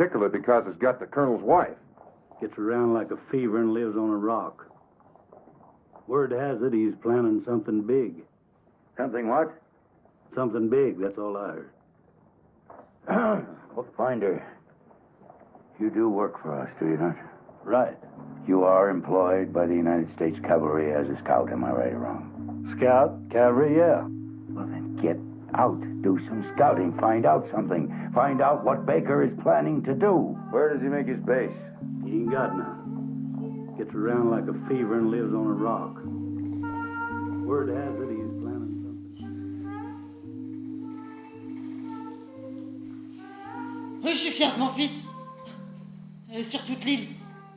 particular because it's got the colonel's wife. Gets around like a fever and lives on a rock. Word has it he's planning something big. Something what? Something big, that's all I heard. Bookbinder, you do work for us, do you not? Right. You are employed by the United States Cavalry as a scout, am I right or wrong? Scout, cavalry, yeah. Well, then get out. Do some scouting. Find out something. Find out what Baker is planning to do. Where does he make his base? He ain't got none. Gets around like a fever and lives on a rock. Word has it he's planning something. Oui, je suis fier de mon fils. Sur toute l'île,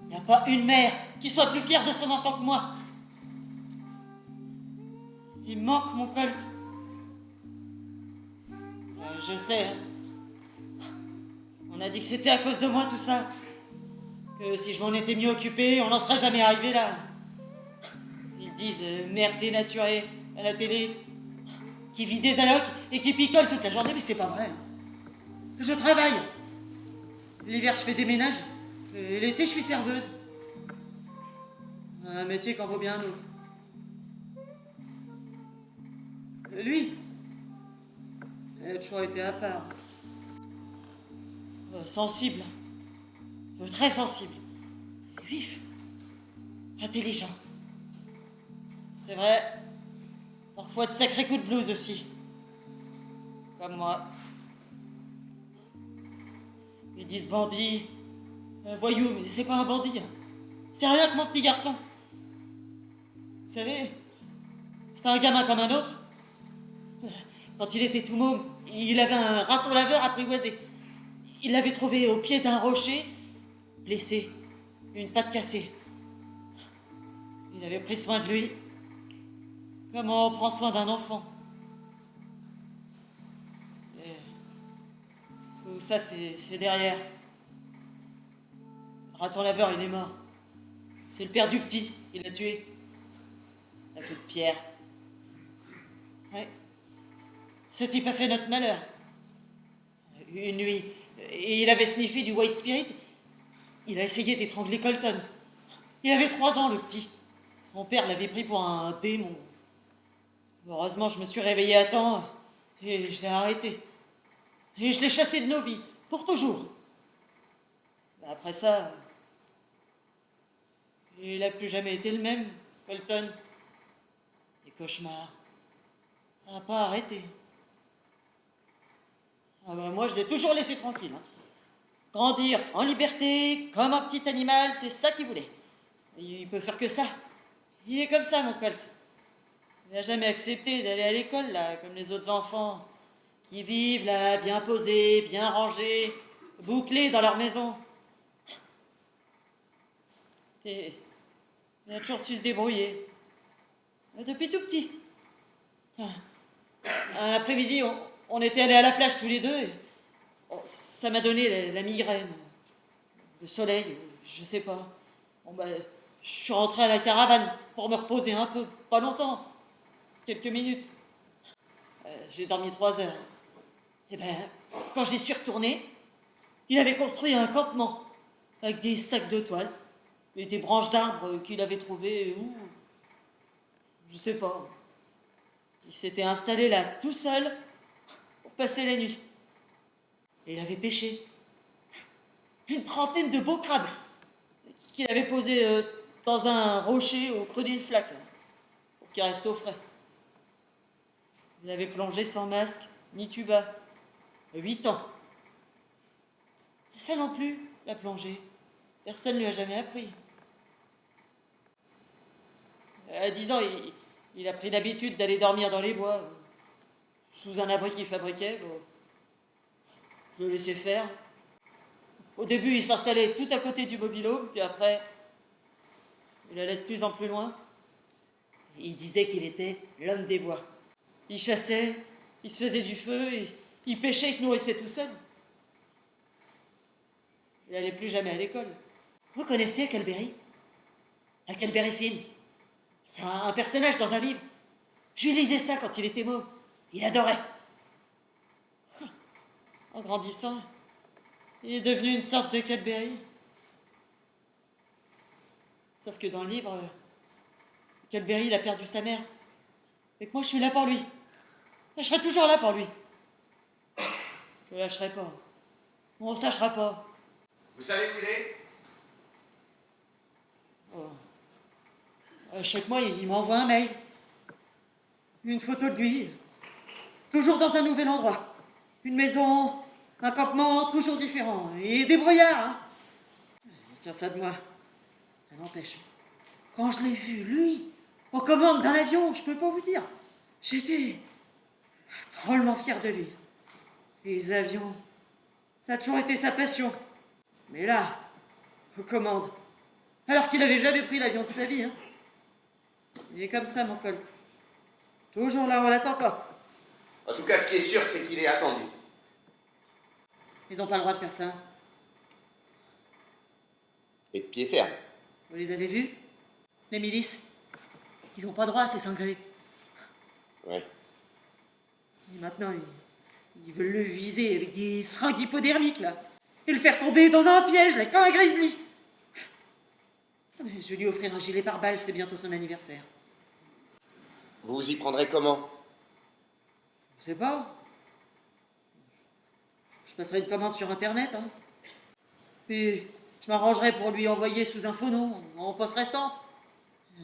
il n'y a pas une mère qui soit plus fière de son enfant que moi. Il me manque mon Colt. Je sais. Hein. On a dit que c'était à cause de moi tout ça. Que si je m'en étais mieux occupé, on n'en serait jamais arrivé là. Ils disent mère dénaturée à la télé, qui vit des allocs et qui picole toute la journée, mais c'est pas vrai. Je travaille. L'hiver, je fais des ménages. Et l'été, je suis serveuse. Un métier qu'en vaut bien un autre. Lui, il a toujours été à part. Sensible. Très sensible. Vif. Intelligent. C'est vrai. Parfois de sacrés coups de blues aussi. Comme moi. Ils disent bandit, voyou, mais c'est pas un bandit. C'est rien que mon petit garçon. Vous savez, c'est un gamin comme un autre. Quand il était tout môme, il avait un raton laveur apprivoisé. Il l'avait trouvé au pied d'un rocher, blessé, une patte cassée. Il avait pris soin de lui, comme on prend soin d'un enfant. Tout ça, c'est derrière. Le raton laveur, il est mort. C'est le père du petit, il l'a tué. Un coup de pierre. Ouais. Ce type a fait notre malheur. Une nuit, il avait sniffé du white spirit. Il a essayé d'étrangler Colton. Il avait 3 ans, le petit. Son père l'avait pris pour un démon. Heureusement, je me suis réveillé à temps et je l'ai arrêté. Et je l'ai chassé de nos vies, pour toujours. Après ça, il n'a plus jamais été le même, Colton. Les cauchemars, ça n'a pas arrêté. Ah ben moi, je l'ai toujours laissé tranquille. Hein. Grandir en liberté, comme un petit animal, c'est ça qu'il voulait. Il peut faire que ça. Il est comme ça, mon Colt. Il n'a jamais accepté d'aller à l'école, là, comme les autres enfants, qui vivent là, bien posés, bien rangés, bouclés dans leur maison. Et il a toujours su se débrouiller. Depuis tout petit. Un après-midi, on était allés à la plage tous les deux. Et ça m'a donné la migraine. Le soleil, je sais pas. Bon, bah, je suis rentré à la caravane pour me reposer un peu. Pas longtemps. Quelques minutes. J'ai dormi 3 heures. Et ben, quand j'y suis retourné, il avait construit un campement avec des sacs de toile et des branches d'arbres qu'il avait trouvées où, je sais pas. Il s'était installé là tout seul pour passer la nuit. Et il avait pêché une trentaine de beaux crabes qu'il avait posés dans un rocher au creux d'une flaque là, pour qu'ils restent au frais. Il avait plongé sans masque ni tuba. 8 ans. Ça non plus, la plongée. Personne ne lui a jamais appris. À 10 ans, il a pris l'habitude d'aller dormir dans les bois, sous un abri qu'il fabriquait. Bon, je le laissais faire. Au début, il s'installait tout à côté du mobil-home, puis après, il allait de plus en plus loin. Et il disait qu'il était l'homme des bois. Il chassait, il se faisait du feu, et il pêchait, il se nourrissait tout seul. Il n'allait plus jamais à l'école. Vous connaissez Huckleberry? Huckleberry Finn. C'est un personnage dans un livre. Je lui lisais ça quand il était môme. Il adorait. En grandissant, Il est devenu une sorte de Cadbury. Sauf que dans le livre, Cadbury, il a perdu sa mère. Et que moi, je suis là pour lui. Je serai toujours là pour lui. Je le lâcherai pas. On se lâchera pas. Vous savez où il est? Chaque mois, il m'envoie un mail. Une photo de lui. Toujours dans un nouvel endroit. Une maison, un campement, toujours différent. Et débrouillard, hein. Il tient ça de moi. Ça n'empêche. Quand je l'ai vu, lui, aux commandes d'un avion, je peux pas vous dire. J'étais drôlement fier de lui. Les avions, ça a toujours été sa passion. Mais là, aux commandes, alors qu'il avait jamais pris l'avion de sa vie, hein. Il est comme ça, mon Colt. Toujours là où on l'attend pas. En tout cas, ce qui est sûr, c'est qu'il est attendu. Ils ont pas le droit de faire ça. Et de pied ferme. Vous les avez vus? Les milices. Ils ont pas droit à ces cinglés. Ouais. Et maintenant, ils veulent le viser avec des seringues hypodermiques, là. Et le faire tomber dans un piège, là, comme un grizzly. Ah, mais je vais lui offrir un gilet pare-balles, c'est bientôt son anniversaire. Vous vous y prendrez comment? Je sais pas. Je passerai une commande sur Internet, hein. Et je m'arrangerai pour lui envoyer sous un faux nom, en poste restante.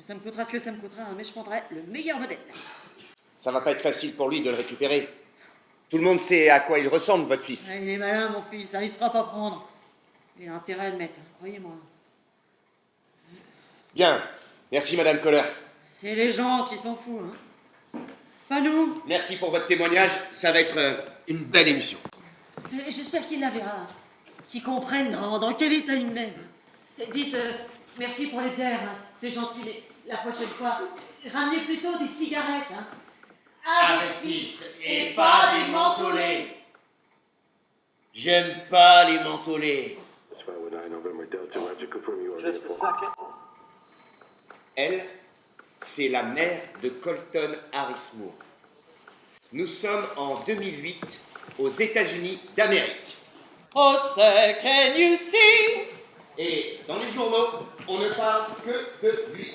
Ça me coûtera ce que ça me coûtera, hein, mais je prendrai le meilleur modèle. Ça va pas être facile pour lui de le récupérer. Tout le monde sait à quoi il ressemble, votre fils. Ah, il est malin, mon fils, hein, il sera pas prendre. Il a intérêt à le mettre, hein, croyez-moi. Bien. Merci, Madame Kohler. C'est les gens qui s'en foutent, hein. Pas nous. Merci pour votre témoignage. Ça va être une belle émission. J'espère qu'il la verra. Qu'il comprenne dans quel état il me met. Dites merci pour les bières, hein, c'est gentil. Mais la prochaine fois, ramenez plutôt des cigarettes. Hein. Avec filtre et pas des mentholés. J'aime pas les mentholés. Elle, c'est la mère de Colton Harris Moore. Nous sommes en 2008 aux États-Unis d'Amérique. Oh, say, can you see? Et dans les journaux, on ne parle que de lui.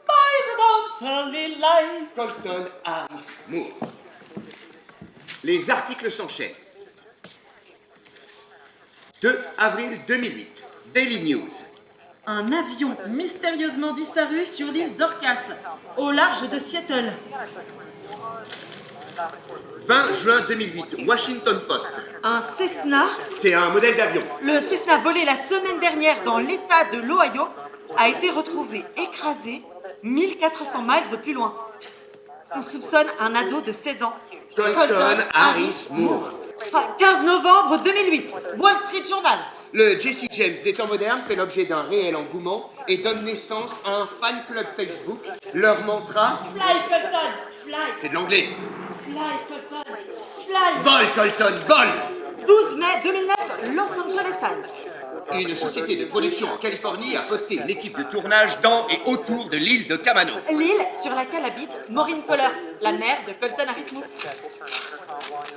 By the dancing light. Colton Harris Moore. Les articles s'enchaînent. 2 avril 2008, Daily News. Un avion mystérieusement disparu sur l'île d'Orcas, au large de Seattle. 20 juin 2008, Washington Post. Un Cessna, C'est un modèle d'avion. le Cessna volé la semaine dernière dans l'État de l'Ohio, a été retrouvé écrasé 1400 miles au plus loin. On soupçonne un ado de 16 ans. Colton Harris Moore. 15 novembre 2008, Wall Street Journal. Le Jesse James des temps modernes fait l'objet d'un réel engouement et donne naissance à un fan club Facebook. Leur mantra, Fly Colton, fly, c'est de l'anglais. fly Colton, fly. Vol Colton, vol! 12 mai 2009, Los Angeles Times. Une société de production en Californie a posté l'équipe de tournage dans et autour de l'île de Camano. L'île sur laquelle habite Maureen Kohler, la mère de Colton Harris Moore.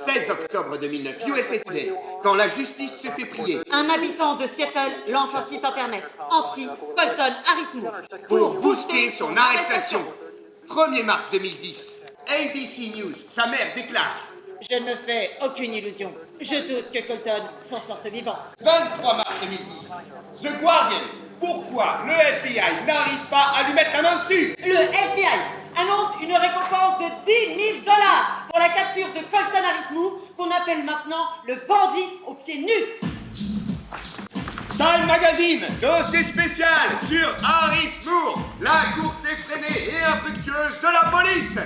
16 octobre 2009, USA Today, quand la justice se fait prier Un habitant de Seattle lance un site internet anti-Colton Harris Moore pour booster son arrestation. 1er mars 2010, ABC News, sa mère déclare. Je ne me fais aucune illusion. Je doute que Colton s'en sorte vivant. 23 mars 2010, The Guardian, pourquoi le FBI n'arrive pas à lui mettre la main dessus? Le FBI annonce une récompense de $10 000 pour la capture de Colton Harris Moore, qu'on appelle maintenant le bandit aux pieds nus. Time Magazine, dossier spécial sur Harris Moore, la course effrénée et infructueuse de la police.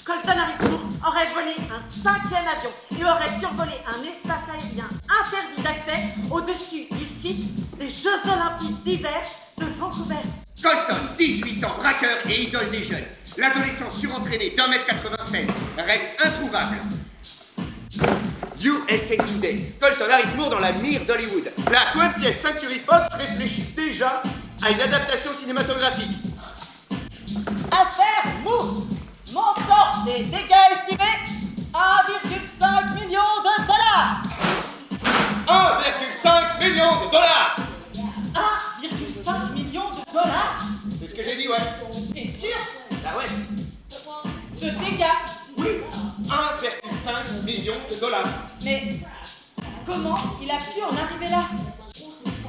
Colton Harris Moore aurait volé un 5e avion et aurait survolé un espace aérien interdit d'accès au-dessus du site des Jeux Olympiques d'hiver de Vancouver. Colton, 18 ans, braqueur et idole des jeunes. L'adolescent surentraîné d'1m96 reste introuvable. USA Today, Colton Harris Moore dans la mire d'Hollywood. La 20th Century Fox réfléchit déjà à une adaptation cinématographique. Affaire Moore. Montant des dégâts estimés $1,5 million. 1,5 million de dollars. 1,5 million de dollars? C'est ce que j'ai dit, ouais. T'es sûr? Ah ouais. De dégâts? Oui, 1,5 million de dollars. Mais comment il a pu en arriver là?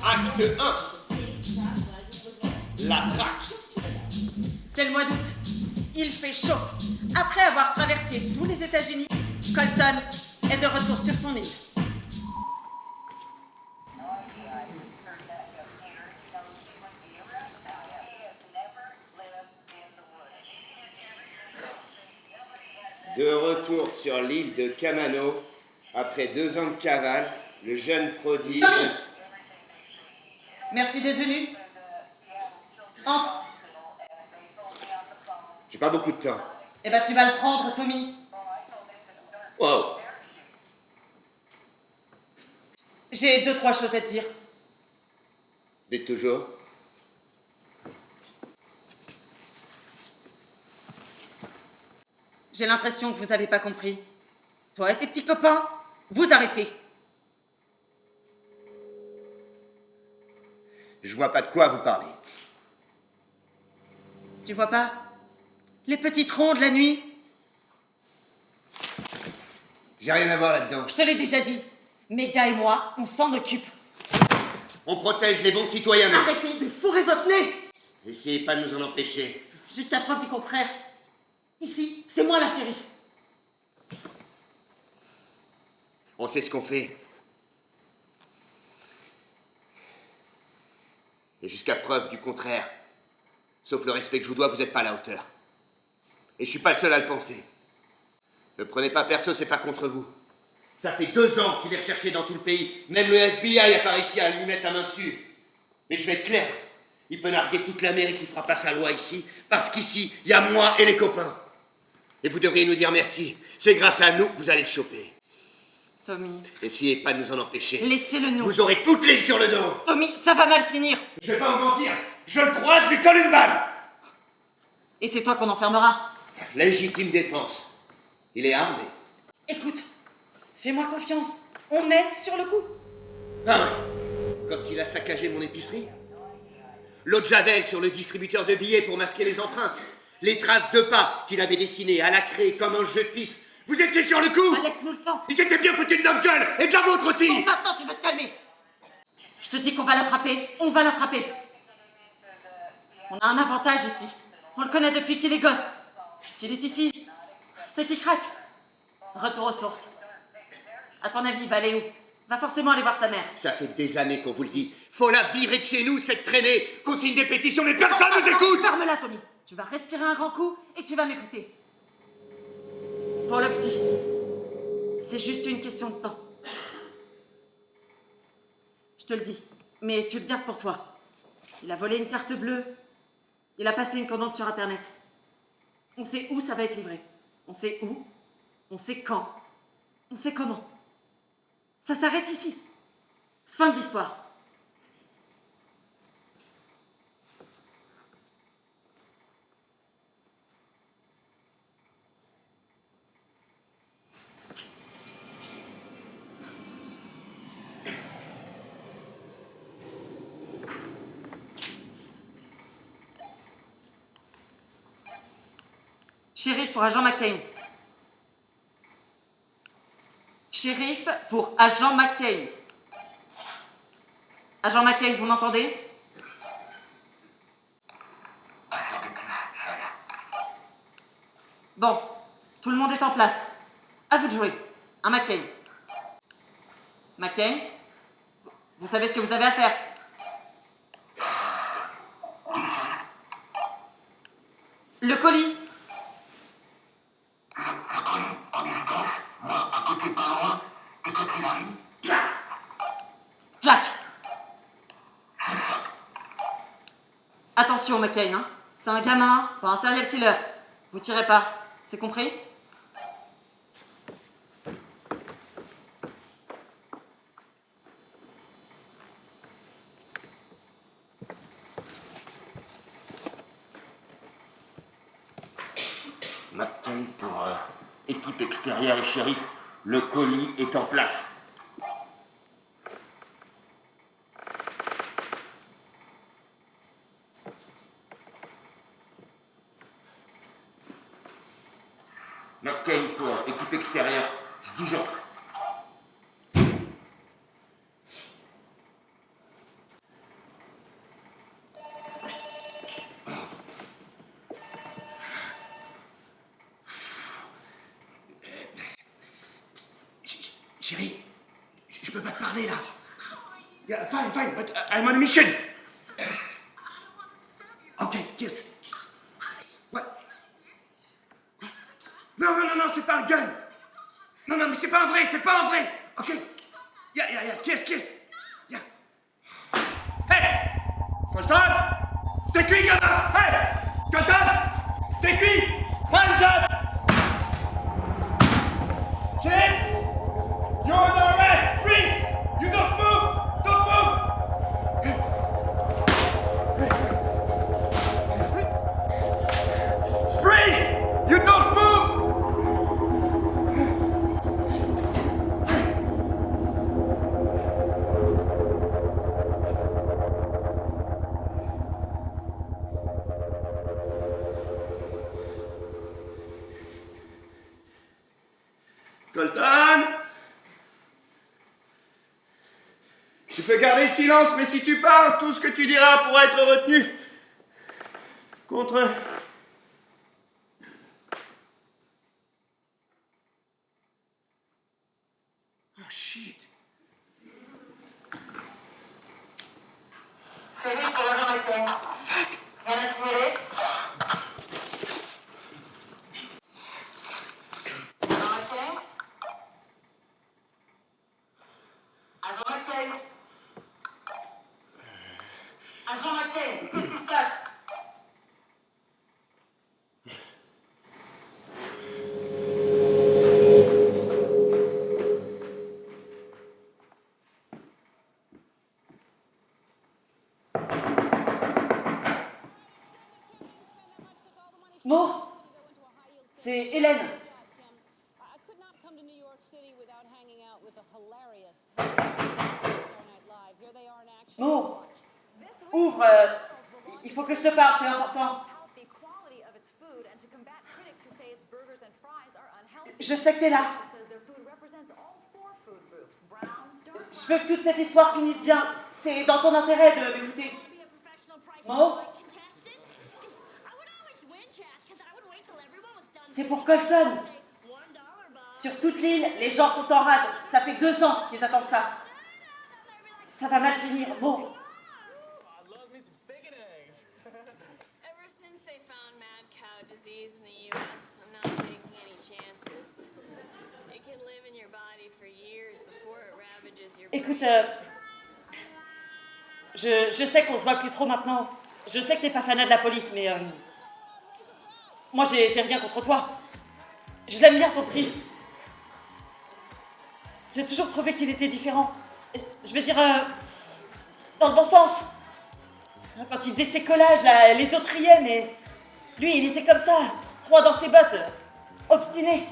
Acte 1. La traque. C'est le mois d'août. Il fait chaud. Après avoir traversé tous les États-Unis, Colton est de retour sur son île. De retour sur l'île de Camano, après 2 ans de cavale, le jeune prodige... Tommy! Merci d'être venu. Entre. J'ai pas beaucoup de temps. Eh ben tu vas le prendre, Tommy. Wow. J'ai 2-3 choses à te dire. Dites toujours. J'ai l'impression que vous n'avez pas compris. Toi et tes petits copains, vous arrêtez. Je vois pas de quoi vous parlez. Tu vois pas? Les petits troncs de la nuit. J'ai rien à voir là-dedans. Je te l'ai déjà dit. Mes gars et moi, on s'en occupe. On protège les bons citoyens. mais- Arrêtez de fourrer votre nez. Essayez pas de nous en empêcher. Jusqu'à preuve du contraire. Ici, c'est moi la shérif. On sait ce qu'on fait. Et jusqu'à preuve du contraire, sauf le respect que je vous dois, vous n'êêtes pas à la hauteur. Et je suis pas le seul à le penser. Ne prenez pas perso, c'est pas contre vous. Ça fait 2 ans qu'il est recherché dans tout le pays. Même le FBI a pas réussi à lui mettre la main dessus. Mais je vais être clair, il peut narguer toute l'Amérique, il fera pas sa loi ici, parce qu'ici, il y a moi et les copains. Et vous devriez nous dire merci. C'est grâce à nous que vous allez le choper. Tommy, Essayez pas de nous en empêcher. laissez-le nous. Vous aurez toutes les sur le dos. Tommy, ça va mal finir. Je vais pas vous mentir. Je le croise, je lui colle une balle. Et c'est toi qu'on enfermera. Légitime défense. Il est armé. Écoute, fais-moi confiance. On est sur le coup. Ah ouais. Quand il a saccagé mon épicerie. L'eau de Javel sur le distributeur de billets pour masquer les empreintes. Les traces de pas qu'il avait dessinées à la craie comme un jeu de piste. Vous étiez sur le coup. Ah, laisse-nous le temps. Il s'était bien foutu de notre gueule et de la vôtre aussi. Bon, maintenant, tu vas te calmer. Je te dis qu'on va l'attraper. On va l'attraper. On a un avantage ici. On le connaît depuis qu'il est gosse. S'il est ici, c'est qu'il craque. Retour aux sources. À ton avis, il va aller où? Va forcément aller voir sa mère. Ça fait des années qu'on vous le dit. Faut la virer de chez nous, cette traînée. Qu'on signe des pétitions, mais personne nous écoute. Ferme-la, Tommy. Tu vas respirer un grand coup et tu vas m'écouter. Pour le petit, c'est juste une question de temps. Je te le dis, mais tu le gardes pour toi. Il a volé une carte bleue. Il a passé une commande sur Internet. On sait où ça va être livré. On sait où. On sait quand. On sait comment. Ça s'arrête ici. Fin de l'histoire. Shérif pour agent McCain. Shérif pour agent McCain. Agent McCain, vous m'entendez? Bon, tout le monde est en place. À vous de jouer. Un McCain. McCain, vous savez ce que vous avez à faire. Le colis. Clac. Attention, McCain, hein. C'est un gamin, pas un serial killer. Vous tirez pas, c'est compris? McCain pour équipe extérieure et shérif. Le colis est en place. Noctem pour équipe extérieure. Je dis j'entre. Chérie, je peux pas te parler là. Yeah, fine, but I'm on a mission. Okay, kiss. What? Non, c'est pas un gun. Non, mais c'est pas un vrai. Ok. Yeah, kiss. Yeah. Hey! Colton! T'es cuit, gamin! Hey! Colton! T'es cuit! Hands up! Kid! You're under arrest! Freeze! You don't move! Freeze! You don't move! Colton! Tu peux garder le silence, mais si tu parles, tout ce que tu diras pourra être retenu contre... Oh shit! Fuck! Qu'est-ce qui se passe? Mo, c'est Hélène. I could not come to New York City without hanging out with the hilarious Saturday Night Live. Here they are in action. Mo, ouvre. Il faut que je te parle, c'est important. Je sais que t'es là. Je veux que toute cette histoire finisse bien. C'est dans ton intérêt de m'écouter. Mo, c'est pour Colton. Sur toute l'île, les gens sont en rage. Ça fait 2 ans qu'ils attendent ça. Ça va mal finir, Mo. Ever since they found mad cow disease in the U.S., I'm not taking any chances. It can live in your body for years before it ravages your brain. Écoute, je sais qu'on se voit plus trop maintenant. Je sais que t'es pas fanat de la police, mais moi j'ai rien contre toi. Je l'aime bien ton petit. J'ai toujours trouvé qu'il était différent. Je veux dire, dans le bon sens. Quand il faisait ses collages, là, les autres riaient, mais lui, il était comme ça, droit dans ses bottes, obstiné.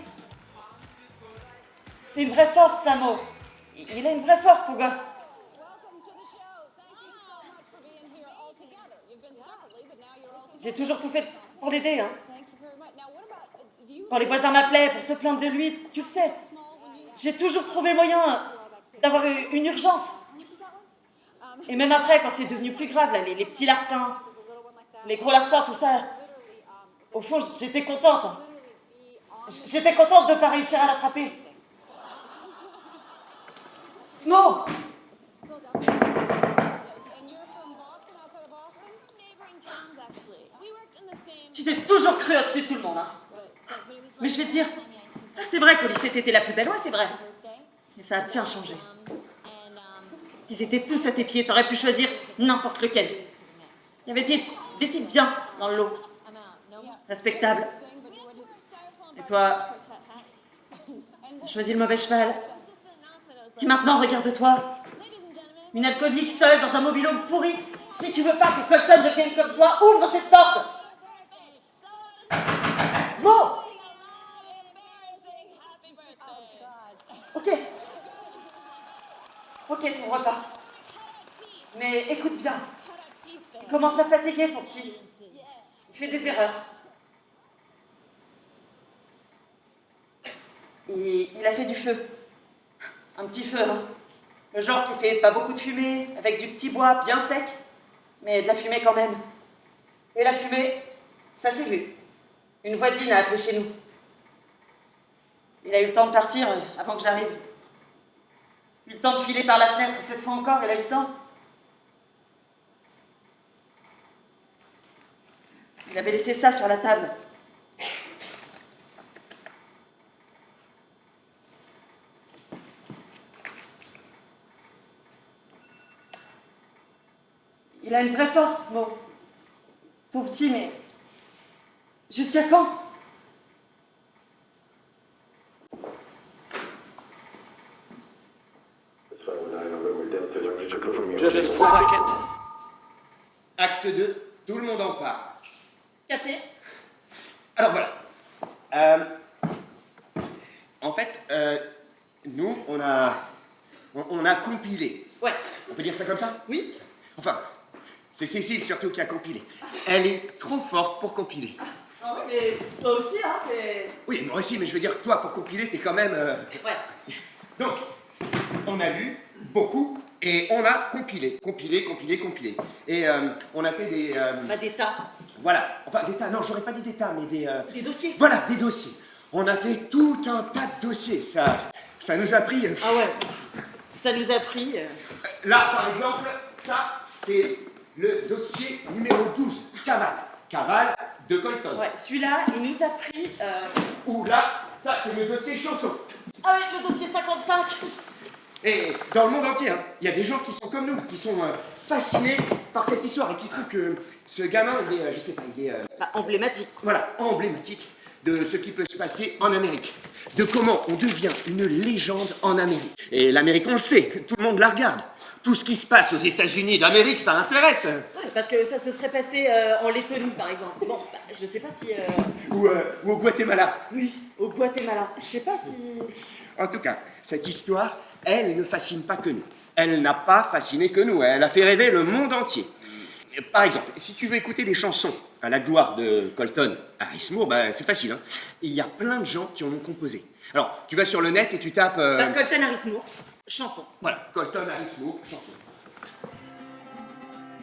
C'est une vraie force, Samo. Il a une vraie force, ton gosse. Welcome to the show. Thank you so much for being here all together. You've been separately, but now you're all together. J'ai toujours tout fait pour l'aider, hein. Thank you very much. Now, what about do you Quand les voisins m'appelaient pour se plaindre de lui, tu le sais. J'ai toujours trouvé moyen d'avoir une urgence. Et même après, quand c'est devenu plus grave, là, les petits larcins, les gros larcins, tout ça, au fond, j'étais contente. Hein. J'étais contente de ne pas réussir à l'attraper. Mo, and you're from Boston, outside of Boston? Neighboring towns, actually. We worked in the same... tu t'es toujours cru au-dessus de tout le monde. Hein. Mais je vais te dire, c'est vrai qu'au lycée, t'étais la plus belle, ouais, c'est vrai. Mais ça a bien changé. Ils étaient tous à tes pieds, t'aurais pu choisir n'importe lequel. Il y avait des types bien dans le lot, respectables. Et toi, t'as choisi le mauvais cheval. Et maintenant, regarde-toi. Une alcoolique seule dans un mobil-home pourri. Si tu veux pas que Colton devienne comme toi, ouvre cette porte. Bon. Ok, t'ouvres pas. Mais écoute bien. Il commence à fatiguer, ton petit. Il fait des erreurs. Et il a fait du feu. Un petit feu, hein. Le genre qui fait pas beaucoup de fumée, avec du petit bois bien sec, mais de la fumée quand même. Et la fumée, ça s'est vu. Une voisine a appelé chez nous. Il a eu le temps de partir avant que j'arrive. Eu le temps de filer par la fenêtre, et cette fois encore, il a eu le temps. Il avait laissé ça sur la table. Il a une vraie force, bon. Tout petit, mais... Jusqu'à quand? Acte 2, tout le monde en parle. Café? Alors voilà. En fait, nous, on a compilé. Ouais. On peut dire ça comme ça? Oui? Enfin, c'est Cécile surtout qui a compilé. Elle est trop forte pour compiler. Ah ouais, mais toi aussi, hein, t'es... Oui, moi aussi, mais je veux dire, toi, pour compiler, t'es quand même... Ouais. Donc, on a lu beaucoup et on a compilé. Et on a fait des... Bah, des tas. Voilà. Enfin, des tas, non, j'aurais pas dit des tas, mais des... Des dossiers. Voilà, des dossiers. On a fait tout un tas de dossiers. Ça nous a pris... Ah ouais. Ça nous a pris... Là, par exemple, ça, c'est le dossier numéro 12, Cavale. Cavale de Colton. Ouais, celui-là, il nous a pris... Ou là, ça, c'est le dossier Chanson. Ah ouais, le dossier 55. Et dans le monde entier, hein, il y a des gens qui sont comme nous, qui sont fascinés par cette histoire et qui trouvent que ce gamin, il est, je sais pas, il est... Bah, emblématique. Voilà, emblématique de ce qui peut se passer en Amérique. De comment on devient une légende en Amérique. Et l'Amérique, on le sait, tout le monde la regarde. Tout ce qui se passe aux États-Unis d'Amérique, ça intéresse. Ouais, parce que ça se serait passé en Lettonie, par exemple. Bon, bah, je sais pas si... Ou au Guatemala. Oui, au Guatemala. Je sais pas si... En tout cas, cette histoire, elle ne fascine pas que nous. Elle n'a pas fasciné que nous. Elle a fait rêver le monde entier. Par exemple, si tu veux écouter des chansons à la gloire de Colton, Harris Moore, bah, c'est facile. Hein. Il y a plein de gens qui en ont composé. Alors, tu vas sur le net et tu tapes... Bah, Colton Harris Moore, chanson. Voilà, Colton Harris Moore, chanson.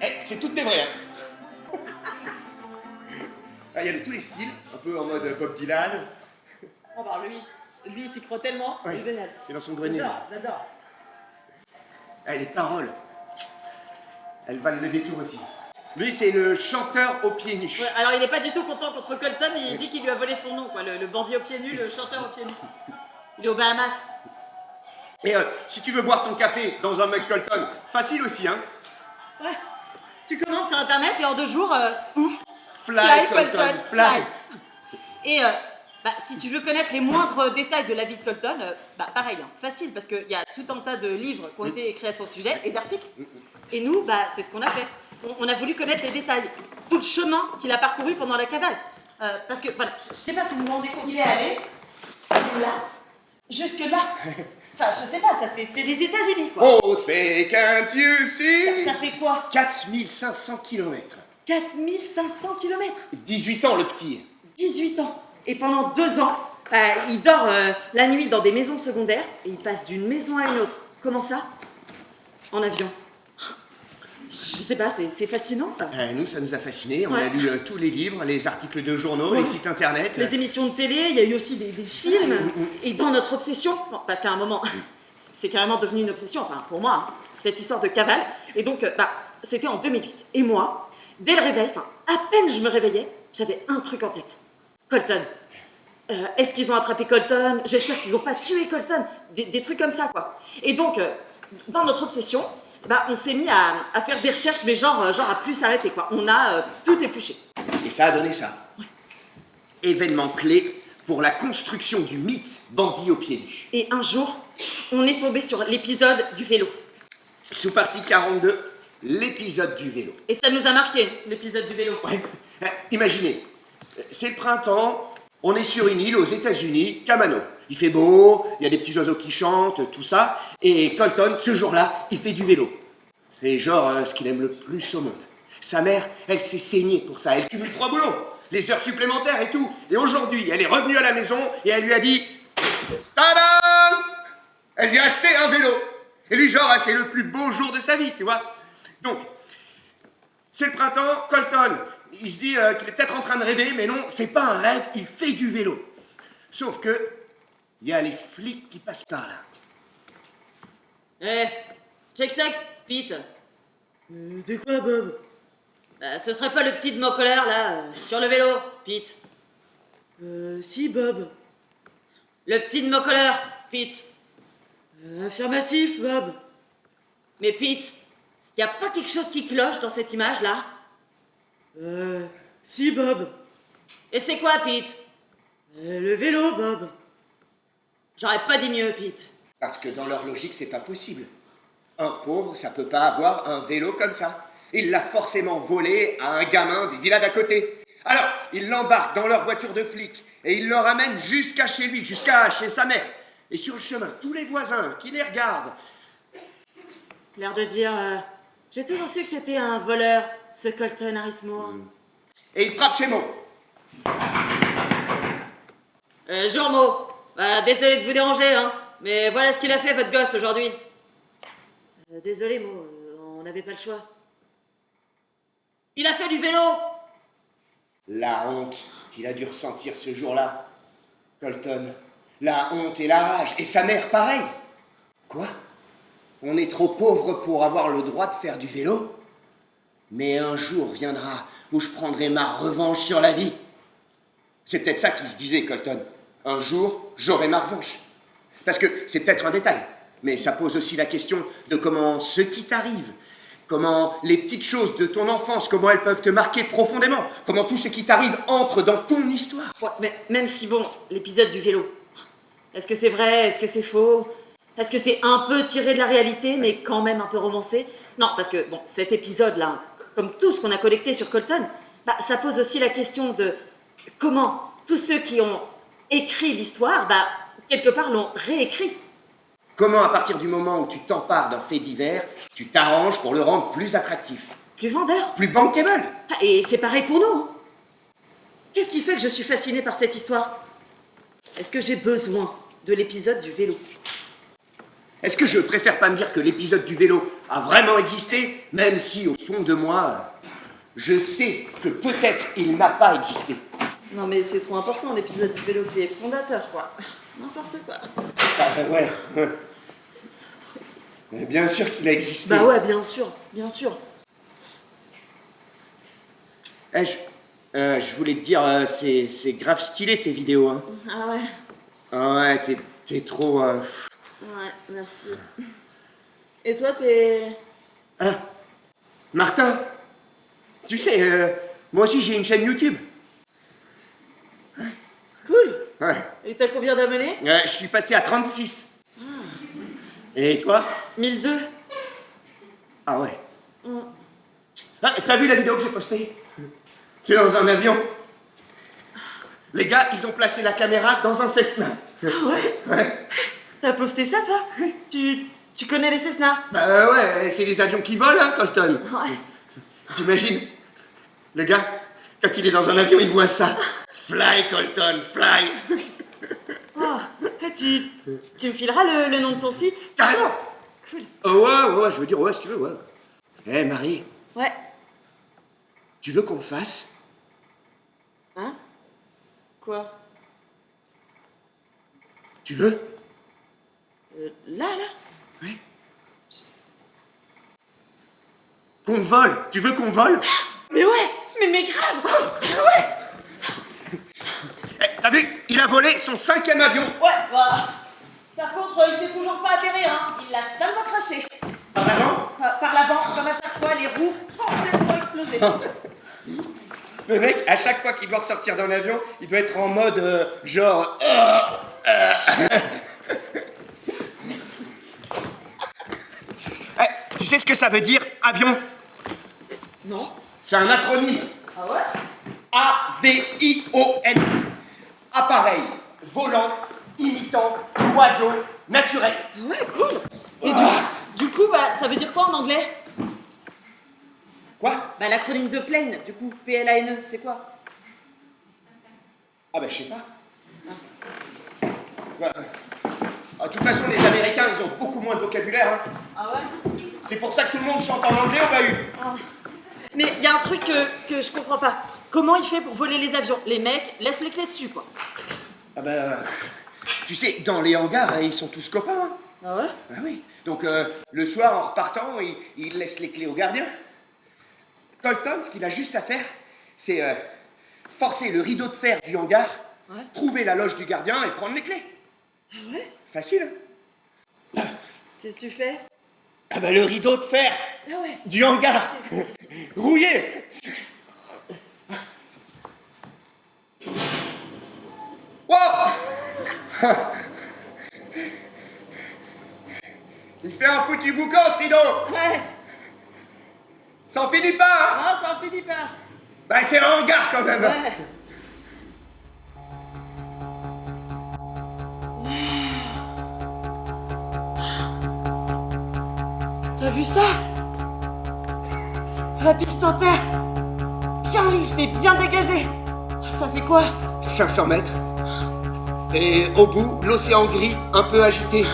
Eh, c'est toutes des vraies. Hein. Ah, il y a de tous les styles, un peu en mode Bob Dylan. Oh bah lui il s'y croit tellement, Oui, c'est génial. c'est dans son grenier. J'adore. Eh, les paroles, elles valent le détour aussi. Lui, c'est le chanteur aux pieds nus. Ouais, alors il est pas du tout content contre Colton, il dit qu'il lui a volé son nom, quoi. Le bandit aux pieds nus, le chanteur aux pieds nus. Il est aux Bahamas. Et si tu veux boire ton café dans un mug Colton, facile aussi, hein. Ouais. Tu commandes sur internet et en 2 jours, pouf. Fly, Colton, fly. Et bah, si tu veux connaître les moindres détails de la vie de Colton, bah, pareil, hein, facile, parce qu'il y a tout un tas de livres qui ont été écrits à son sujet et d'articles. Et nous, bah, c'est ce qu'on a fait. On a voulu connaître les détails, tout le chemin qu'il a parcouru pendant la cavale. Parce que, voilà, je sais pas si vous vous rendez compte, il est allé là, jusque là. Enfin, je sais pas, ça c'est les États-Unis, quoi. Oh, c'est qu'un Dieu si. Ça fait quoi? 4500 kilomètres. 4500 km. 18 ans, le petit. 18 ans. Et pendant 2 ans, il dort la nuit dans des maisons secondaires et il passe d'une maison à une autre. Comment ça? En avion. Je sais pas, c'est fascinant ça. Nous, ça nous a fascinés. On Ouais. a lu tous les livres, les articles de journaux, Ouais. les sites internet. Les émissions de télé, il y a eu aussi des films. Et dans notre obsession, bon, parce qu'à un moment, c'est carrément devenu une obsession, enfin pour moi, hein, cette histoire de cavale. Et donc, bah, c'était en 2008. Et moi, dès le réveil, enfin à peine je me réveillais, j'avais un truc en tête. Colton. Est-ce qu'ils ont attrapé Colton? J'espère qu'ils n'ont pas tué Colton. Des trucs comme ça, quoi. Et donc, dans notre obsession, bah, on s'est mis à faire des recherches, mais genre à plus s'arrêter, quoi. On a tout épluché. Et ça a donné ça. Événement clé pour la construction du mythe bandit aux pieds nus. Et un jour, on est tombé sur l'épisode du vélo. Sous-partie 42, l'épisode du vélo. Et ça nous a marqué, l'épisode du vélo. Ouais. Imaginez, c'est le printemps, on est sur une île aux États-Unis, Camano. Il fait beau, il y a des petits oiseaux qui chantent, tout ça. Et Colton, ce jour-là, il fait du vélo. C'est genre ce qu'il aime le plus au monde. Sa mère, elle s'est saignée pour ça. Elle cumule 3 boulots, les heures supplémentaires et tout. Et aujourd'hui, elle est revenue à la maison et elle lui a dit Tadam! Elle vient acheter un vélo. Et lui, genre, c'est le plus beau jour de sa vie, tu vois. Donc, c'est le printemps, Colton, il se dit qu'il est peut-être en train de rêver, mais non, c'est pas un rêve, il fait du vélo. Sauf que, il y a les flics qui passent par là. Check sec, Pete. De quoi, Bob? Bah, ce serait pas le petit de mon colère, là, sur le vélo, Pete? Si, Bob. Le petit de mon colère, Pete. Affirmatif, Bob. Mais Pete, y a pas quelque chose qui cloche dans cette image-là? Si, Bob. Et c'est quoi, Pete? Le vélo, Bob. J'aurais pas dit mieux, Pete. Parce que dans leur logique, c'est pas possible. Un pauvre, ça peut pas avoir un vélo comme ça. Il l'a forcément volé à un gamin des villas d'à côté. Alors, ils l'embarquent dans leur voiture de flic et ils le ramènent jusqu'à chez lui, jusqu'à chez sa mère. Et sur le chemin, tous les voisins qui les regardent. L'air de dire, j'ai toujours su que c'était un voleur, ce Colton Harris Moore. Et ils frappent chez Mo. Jour Mo. Désolé de vous déranger, hein. Mais voilà ce qu'il a fait, votre gosse, aujourd'hui. Désolé, Mo, on n'avait pas le choix. Il a fait du vélo! La honte qu'il a dû ressentir ce jour-là. Colton. La honte et la rage. Et sa mère, pareil. Quoi? On est trop pauvre pour avoir le droit de faire du vélo? Mais un jour viendra où je prendrai ma revanche sur la vie. C'est peut-être ça qu'il se disait, Colton. Un jour, j'aurai ma revanche. Parce que c'est peut-être un détail, mais ça pose aussi la question de comment ce qui t'arrive, comment les petites choses de ton enfance, comment elles peuvent te marquer profondément, comment tout ce qui t'arrive entre dans ton histoire. Ouais, mais même si, bon, l'épisode du vélo, est-ce que c'est vrai? Est-ce que c'est faux? Est-ce que c'est un peu tiré de la réalité, mais quand même un peu romancé? Non, parce que, bon, cet épisode-là, comme tout ce qu'on a collecté sur Colton, ça pose aussi la question de comment tous ceux qui ont écrit l'histoire, quelque part l'ont réécrit. Comment, à partir du moment où tu t'empares d'un fait divers, tu t'arranges pour le rendre plus attractif, Plus vendeur. plus bankable. Et c'est pareil pour nous. Hein. Qu'est-ce qui fait que je suis fascinée par cette histoire? Est-ce que j'ai besoin de l'épisode du vélo? Est-ce que je préfère pas me dire que l'épisode du vélo a vraiment existé, même si au fond de moi, je sais que peut-être il n'a pas existé. Non mais c'est trop important, l'épisode du vélo, c'est fondateur, quoi. N'importe quoi. Ouais. Ça a trop existé. Mais bien sûr qu'il a existé. Bah ouais, bien sûr, bien sûr. Je voulais te dire, c'est grave stylé tes vidéos, hein. Ah ouais. Ah ouais, t'es trop... Ouais, merci. Et toi, t'es... Martin, tu sais, moi aussi j'ai une chaîne YouTube. Cool. Ouais. Et t'as combien d'abonnés? Je suis passé à 36. Et toi? 1002. Ah ouais. T'as vu la vidéo que j'ai postée? C'est dans un avion. Les gars, ils ont placé la caméra dans un Cessna. Ah ouais? Ouais. T'as posté ça, toi? Tu connais les Cessna? Bah ouais, c'est les avions qui volent, hein, Colton. Ouais. T'imagines? Le gars, quand il est dans un avion, il voit ça. Fly, Colton, fly. Oh, tu me fileras le nom de ton site? Carrément. Cool. Oh ouais, je veux dire, ouais, si tu veux, ouais. Eh, Marie, Ouais. tu veux qu'on le fasse? Hein? Quoi? Tu veux? Là? Oui. Qu'on vole? Tu veux qu'on vole? Mais ouais! Mais grave! Mais ouais! T'as vu? Il a volé son 5e avion. Ouais, par contre, il sait toujours pas atterrir, hein. Il l'a salement craché. Par l'avant? Par l'avant, comme à chaque fois, les roues complètement explosées. Le mec, à chaque fois qu'il doit ressortir d'un avion, il doit être en mode genre... Tu sais ce que ça veut dire, avion? Non? C'est un acronyme. Ah ouais? A-V-I-O-N. Appareil, volant, imitant, oiseau, naturel. Ah ouais, cool! Et du coup, ça veut dire quoi en anglais? Quoi? L'acronyme de plane, du coup, P-L-A-N-E, c'est quoi? Ah ben je sais pas. Voilà. De toute façon, les Américains, ils ont beaucoup moins de vocabulaire. Hein. Ah ouais? C'est pour ça que tout le monde chante en anglais au bahut. Mais il y a un truc que je comprends pas. Comment il fait pour voler les avions? Les mecs laissent les clés dessus, quoi. Ah bah... Tu sais, dans les hangars, ils sont tous copains. Hein. Ah ouais? Ah oui. Donc, le soir, en repartant, il laisse les clés au gardien. Colton, ce qu'il a juste à faire, c'est forcer le rideau de fer du hangar, Ouais. trouver la loge du gardien et prendre les clés. Ah ouais? Facile. Hein. Qu'est-ce que tu fais? Ah bah le rideau de fer Ah ouais? du hangar rouillé. Wow. Il fait un foutu boucan ce rideau. Ouais. Ça en finit pas. Hein. Non, ça en finit pas. Bah c'est un hangar quand même. Ouais. T'as vu ça? La piste en terre, bien lisse et bien dégagée. Ça fait quoi? 500 mètres. Et au bout, l'océan gris un peu agité.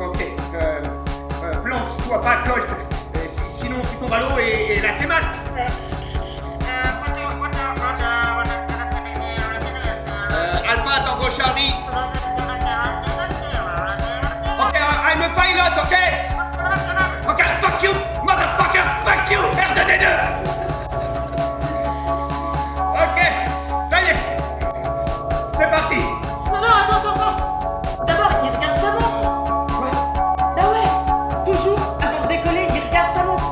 Ok, plante-toi pas, Colt. Sinon tu tombes à l'eau et là t'es mal. Alpha, Tango Charlie. Ok, I'm a pilot, ok? Ok, fuck you, motherfucker, fuck you, R2D2. Ok, ça y est. C'est parti. Non, non, attends. D'abord, il regarde sa montre. Quoi? Bah ouais, toujours, avant de décoller, il regarde sa montre.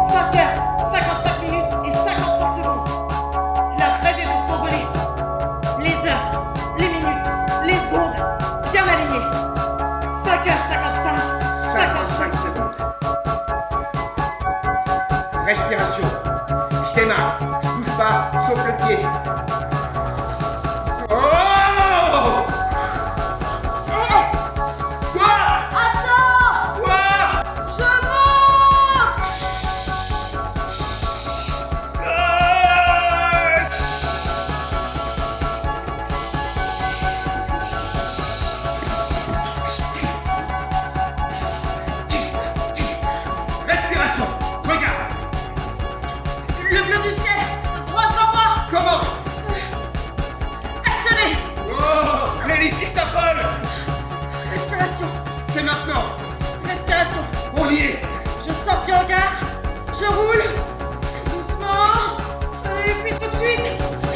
5h, 55 minutes et 55 secondes. La rêve est pour s'envoler. Les heures, les minutes, les secondes, bien alignées. 5h55, 55 secondes. Respiration. Je démarre. Je bouge pas, sauf le pied. Oh! Quoi? Attends! Quoi? Je monte! Respiration. Regarde. Le bleu du ciel, droit devant moi! Comment? Actionnez! Oh! L'hélice qui s'affole. Respiration, C'est maintenant. respiration. On y est. Je sors du hangar, je roule, doucement, et puis tout de suite,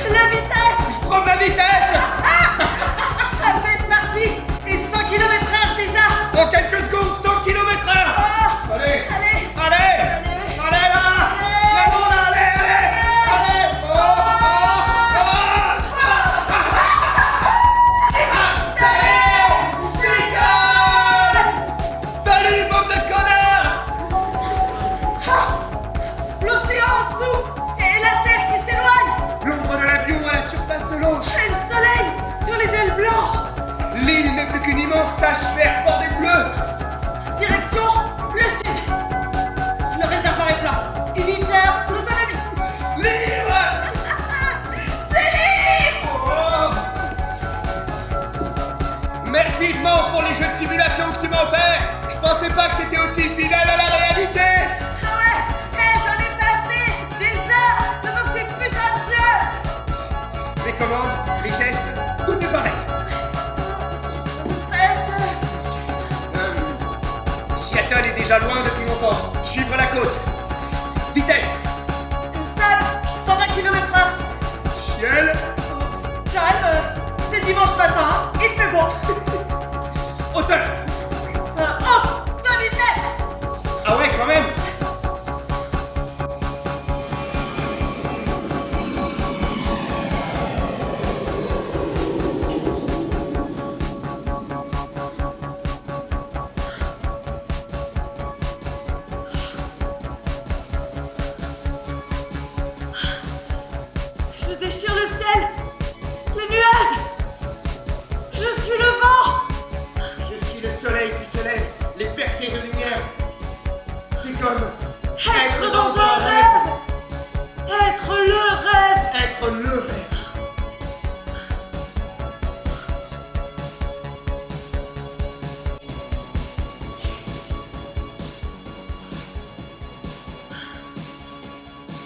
la vitesse! Prends la vitesse. À peine parti, et 100 km/h déjà! Dans quelques secondes, 100 km/h. Ah, Allez. allez! Allez. Allez là. C'est bon là. Allez. Oh, oh, oh. Salut, bande de connards. L'océan en dessous, et la terre qui s'éloigne, L'ombre de l'avion à la surface de l'eau. et le soleil sur les ailes blanches! L'île n'est plus qu'une immense tache verte bordée bleue. Direction le sud! Le réservoir est plein, 8 heures d'autonomie! Libre. C'est libre! Oh. Merci Edmond pour les jeux de simulation que tu m'as offert. Je pensais pas que c'était aussi fidèle à la réalité. Ah ouais, j'en ai passé des heures devant ces putains de jeux! Les commandes, les gestes, tout est pareil. Presque! Seattle est déjà loin depuis longtemps. Suivre la côte. Vitesse. Stable, 120 km/h! Ciel. Calme, c'est dimanche matin, il fait beau! Hauteur. Haute, 2000 mètres! Ah ouais, quand même.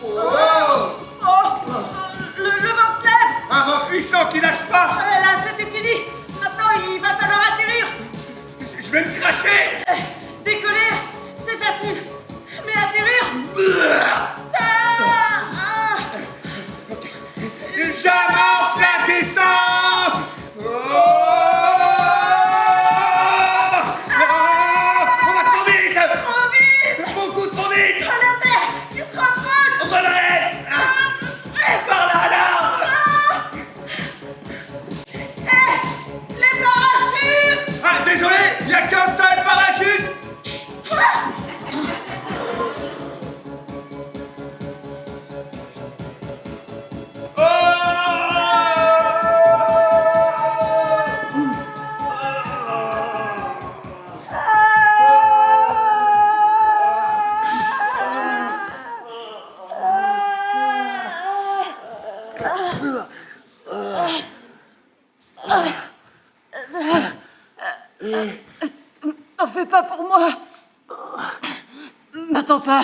Le vent se lève. Un vent puissant qui lâche pas. Là, c'était fini. Maintenant, il va falloir atterrir. Je vais me cracher. Décoller, c'est facile. Mais atterrir... J'amorce la descente. On va trop vite. Trop vite. Beaucoup trop vite. La terre qui se rapproche. Redresse. Par là, là. Les parachutes. Ah, désolé, il n'y a qu'un seul parachute. T'en fais pas pour moi. M'attends pas.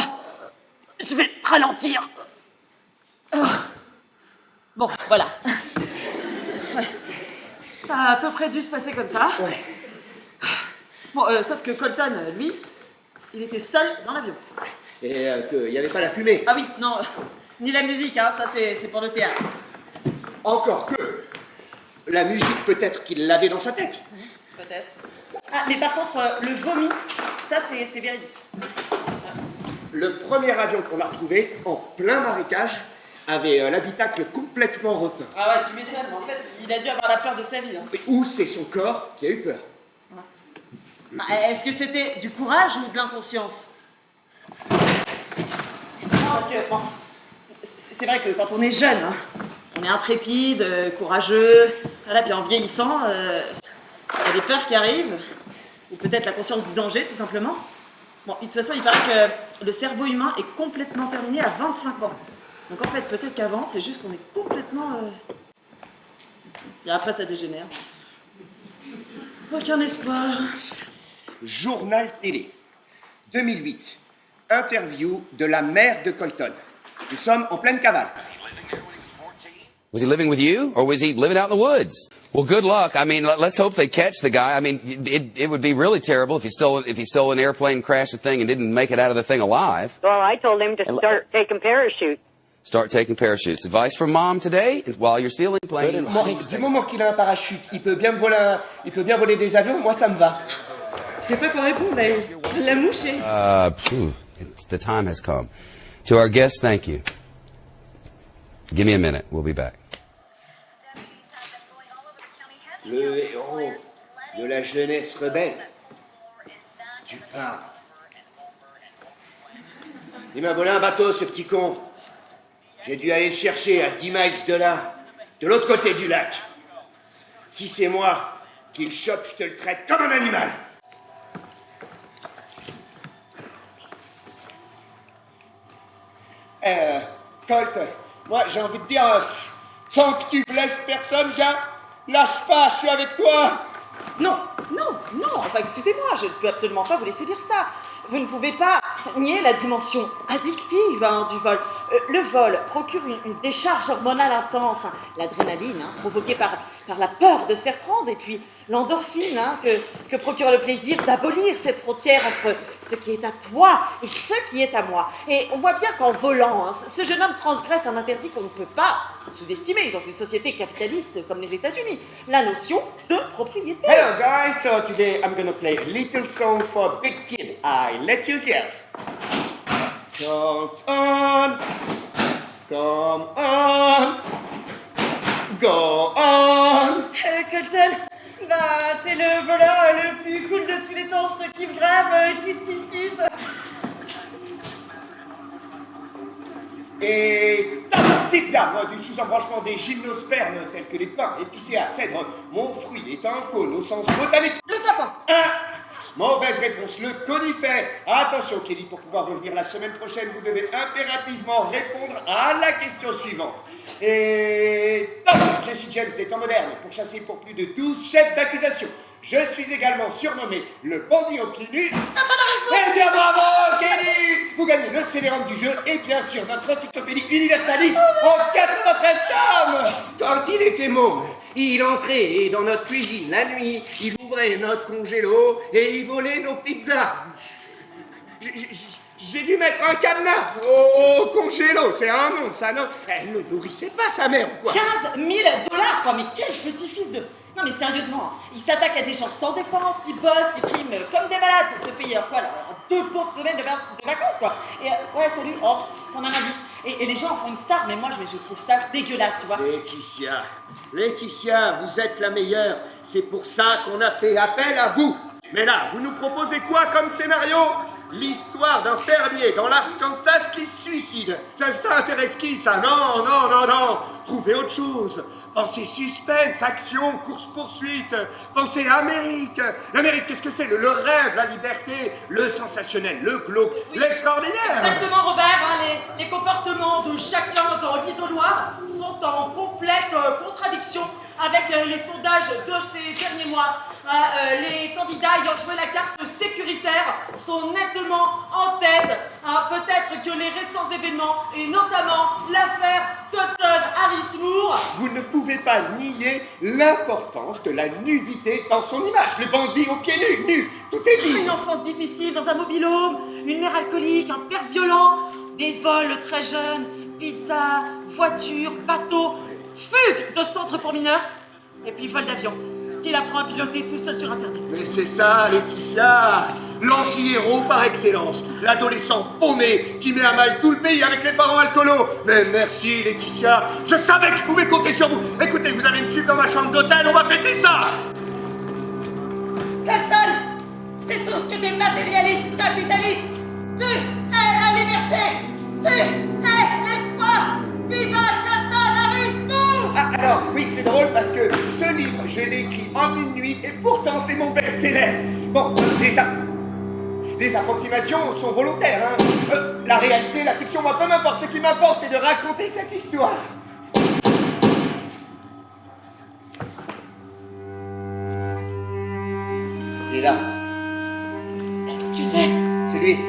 Je vais ralentir. Bon, voilà. Ouais. Ça a à peu près dû se passer comme ça. Bon, sauf que Colton, lui, il était seul dans l'avion. Et qu'il n'y avait pas la fumée. Ah oui, non, ni la musique, hein, ça c'est pour le théâtre. Encore que la musique, peut-être qu'il l'avait dans sa tête. Peut-être. Ah, mais par contre, le vomi, ça c'est véridique. Le premier avion qu'on a retrouvé, en plein marécage, avait l'habitacle complètement repeint. Ah ouais, tu m'étonnes, mais en fait, il a dû avoir la peur de sa vie. Hein. Ou c'est son corps qui a eu peur. Est-ce que c'était du courage ou de l'inconscience? Non, parce que, bon, c'est vrai que quand on est jeune, hein, on est intrépide, courageux, voilà, puis en vieillissant, il y a des peurs qui arrivent, ou peut-être la conscience du danger, tout simplement. Bon, de toute façon, il paraît que le cerveau humain est complètement terminé à 25 ans. Donc en fait, peut-être qu'avant, c'est juste qu'on est complètement... Et après, ça dégénère. Aucun espoir. Journal télé, 2008. Interview de la mère de Colton. Nous sommes en pleine cavale. Was he living with you, or was he living out in the woods? Well, good luck. I mean, let's hope they catch the guy. I mean, it would be really terrible if he stole an airplane, crashed the thing, and didn't make it out of the thing alive. Well, I told him to start taking parachutes. Start taking parachutes. Advice from mom today while you're stealing planes. Du moment qu'il a un parachute, il peut bien voler des avions, moi ça me va. Je sais pas quoi répondre, la mouche est... The time has come. To our guests, thank you. Give me a minute. We'll be back. Le héros de la jeunesse rebelle. Tu parles. Il m'a volé un bateau, ce petit con. J'ai dû aller le chercher à 10 miles de là, de l'autre côté du lac. Si c'est moi qui le chope, je te le traite comme un animal. Colt, moi j'ai envie de dire, tant que tu blesses personne, gars, lâche pas, je suis avec toi. Non, enfin excusez-moi, je ne peux absolument pas vous laisser dire ça. Vous ne pouvez pas nier la dimension addictive du vol. Le vol procure une décharge hormonale intense, hein. L'adrénaline, hein, provoquée par la peur de se faire prendre, et puis l'endorphine, hein, que procure le plaisir d'abolir cette frontière entre ce qui est à toi et ce qui est à moi. Et on voit bien qu'en volant, hein, ce jeune homme transgresse un interdit qu'on ne peut pas sous-estimer dans une société capitaliste comme les États-Unis, la notion de propriété. Hello guys, so today I'm gonna play a little song for big kid. I let you guess. Come on, come on, go on. Colton, bah t'es le voleur le plus cool de tous les temps, je te kiffe grave, kiss kiss kiss. Et type d'arbre du sous-embranchement des gymnospermes tels que les pins épicés à cèdre, mon fruit est un cône au sens botanique. Le sapin. Mauvaise réponse, le conifère. Attention Kelly, pour pouvoir revenir la semaine prochaine, vous devez impérativement répondre à la question suivante. Et Jesse James des temps modernes, pourchassé pour plus de 12 chefs d'accusation. Je suis également surnommé le bandit au pied nu. T'as pas de Eh bien bravo, Kenny! Vous gagnez le CD-ROM du jeu et bien sûr notre encyclopédie universaliste en 93 tomes! Quand il était môme, il entrait dans notre cuisine la nuit, il ouvrait notre congélo et il volait nos pizzas. J'ai dû mettre un cadenas au congélo, c'est un monde, ça, non? Elle ne nourrissait pas sa mère ou quoi? 15 000 $, quoi, mais quel petit-fils de... Non mais sérieusement, hein, il s'attaque à des gens sans défense, qui bossent, qui triment comme des malades pour se payer quoi, alors, 2 pauvres semaines de vacances, quoi. Et ouais, salut, oh, on en a dit. Et les gens en font une star, mais moi je trouve ça dégueulasse, tu vois. Laetitia, vous êtes la meilleure, c'est pour ça qu'on a fait appel à vous. Mais là, vous nous proposez quoi comme scénario? L'histoire d'un fermier dans l'Arkansas qui se suicide. Ça intéresse qui, ça? Non, non, non, non. Trouvez autre chose. Pensez suspense, action, course-poursuite. Pensez Amérique. L'Amérique, qu'est-ce que c'est? Le rêve, la liberté, le sensationnel, le glauque, l'extraordinaire. Exactement, Robert, hein, les comportements de chacun dans l'isoloir sont en complète contradiction avec les sondages de ces derniers mois. Les candidats ayant joué la carte sécuritaire sont nettement en tête. Peut-être que les récents événements, et notamment l'affaire Cotton-Harris Moore... Vous ne pouvez pas nier l'importance de la nudité dans son image. Le bandit au pied nu, nu, tout est dit. Une enfance difficile dans un mobil-home, une mère alcoolique, un père violent, des vols très jeunes, pizza, voiture, bateau, fugue de centre pour mineurs, et puis vol d'avion, qu'il apprend à piloter tout seul sur Internet. Mais c'est ça, Laetitia, l'anti-héros par excellence, l'adolescent paumé qui met à mal tout le pays avec les parents alcoolos. Mais merci, Laetitia, je savais que je pouvais compter sur vous. Écoutez, vous allez me suivre dans ma chambre d'hôtel, on va fêter ça. Cotton, c'est tout ce que des matérialistes capitalistes. Tu es la liberté, tu es l'espoir. Viva Cotton-Harris Moore! Ah, alors, oui, c'est drôle parce que ce livre, je l'ai écrit en une nuit et pourtant c'est mon best-seller. Bon, les approximations sont volontaires, hein. La réalité, la fiction, moi, peu m'importe. Ce qui m'importe, c'est de raconter cette histoire. Il est là. Qu'est-ce que c'est? C'est lui.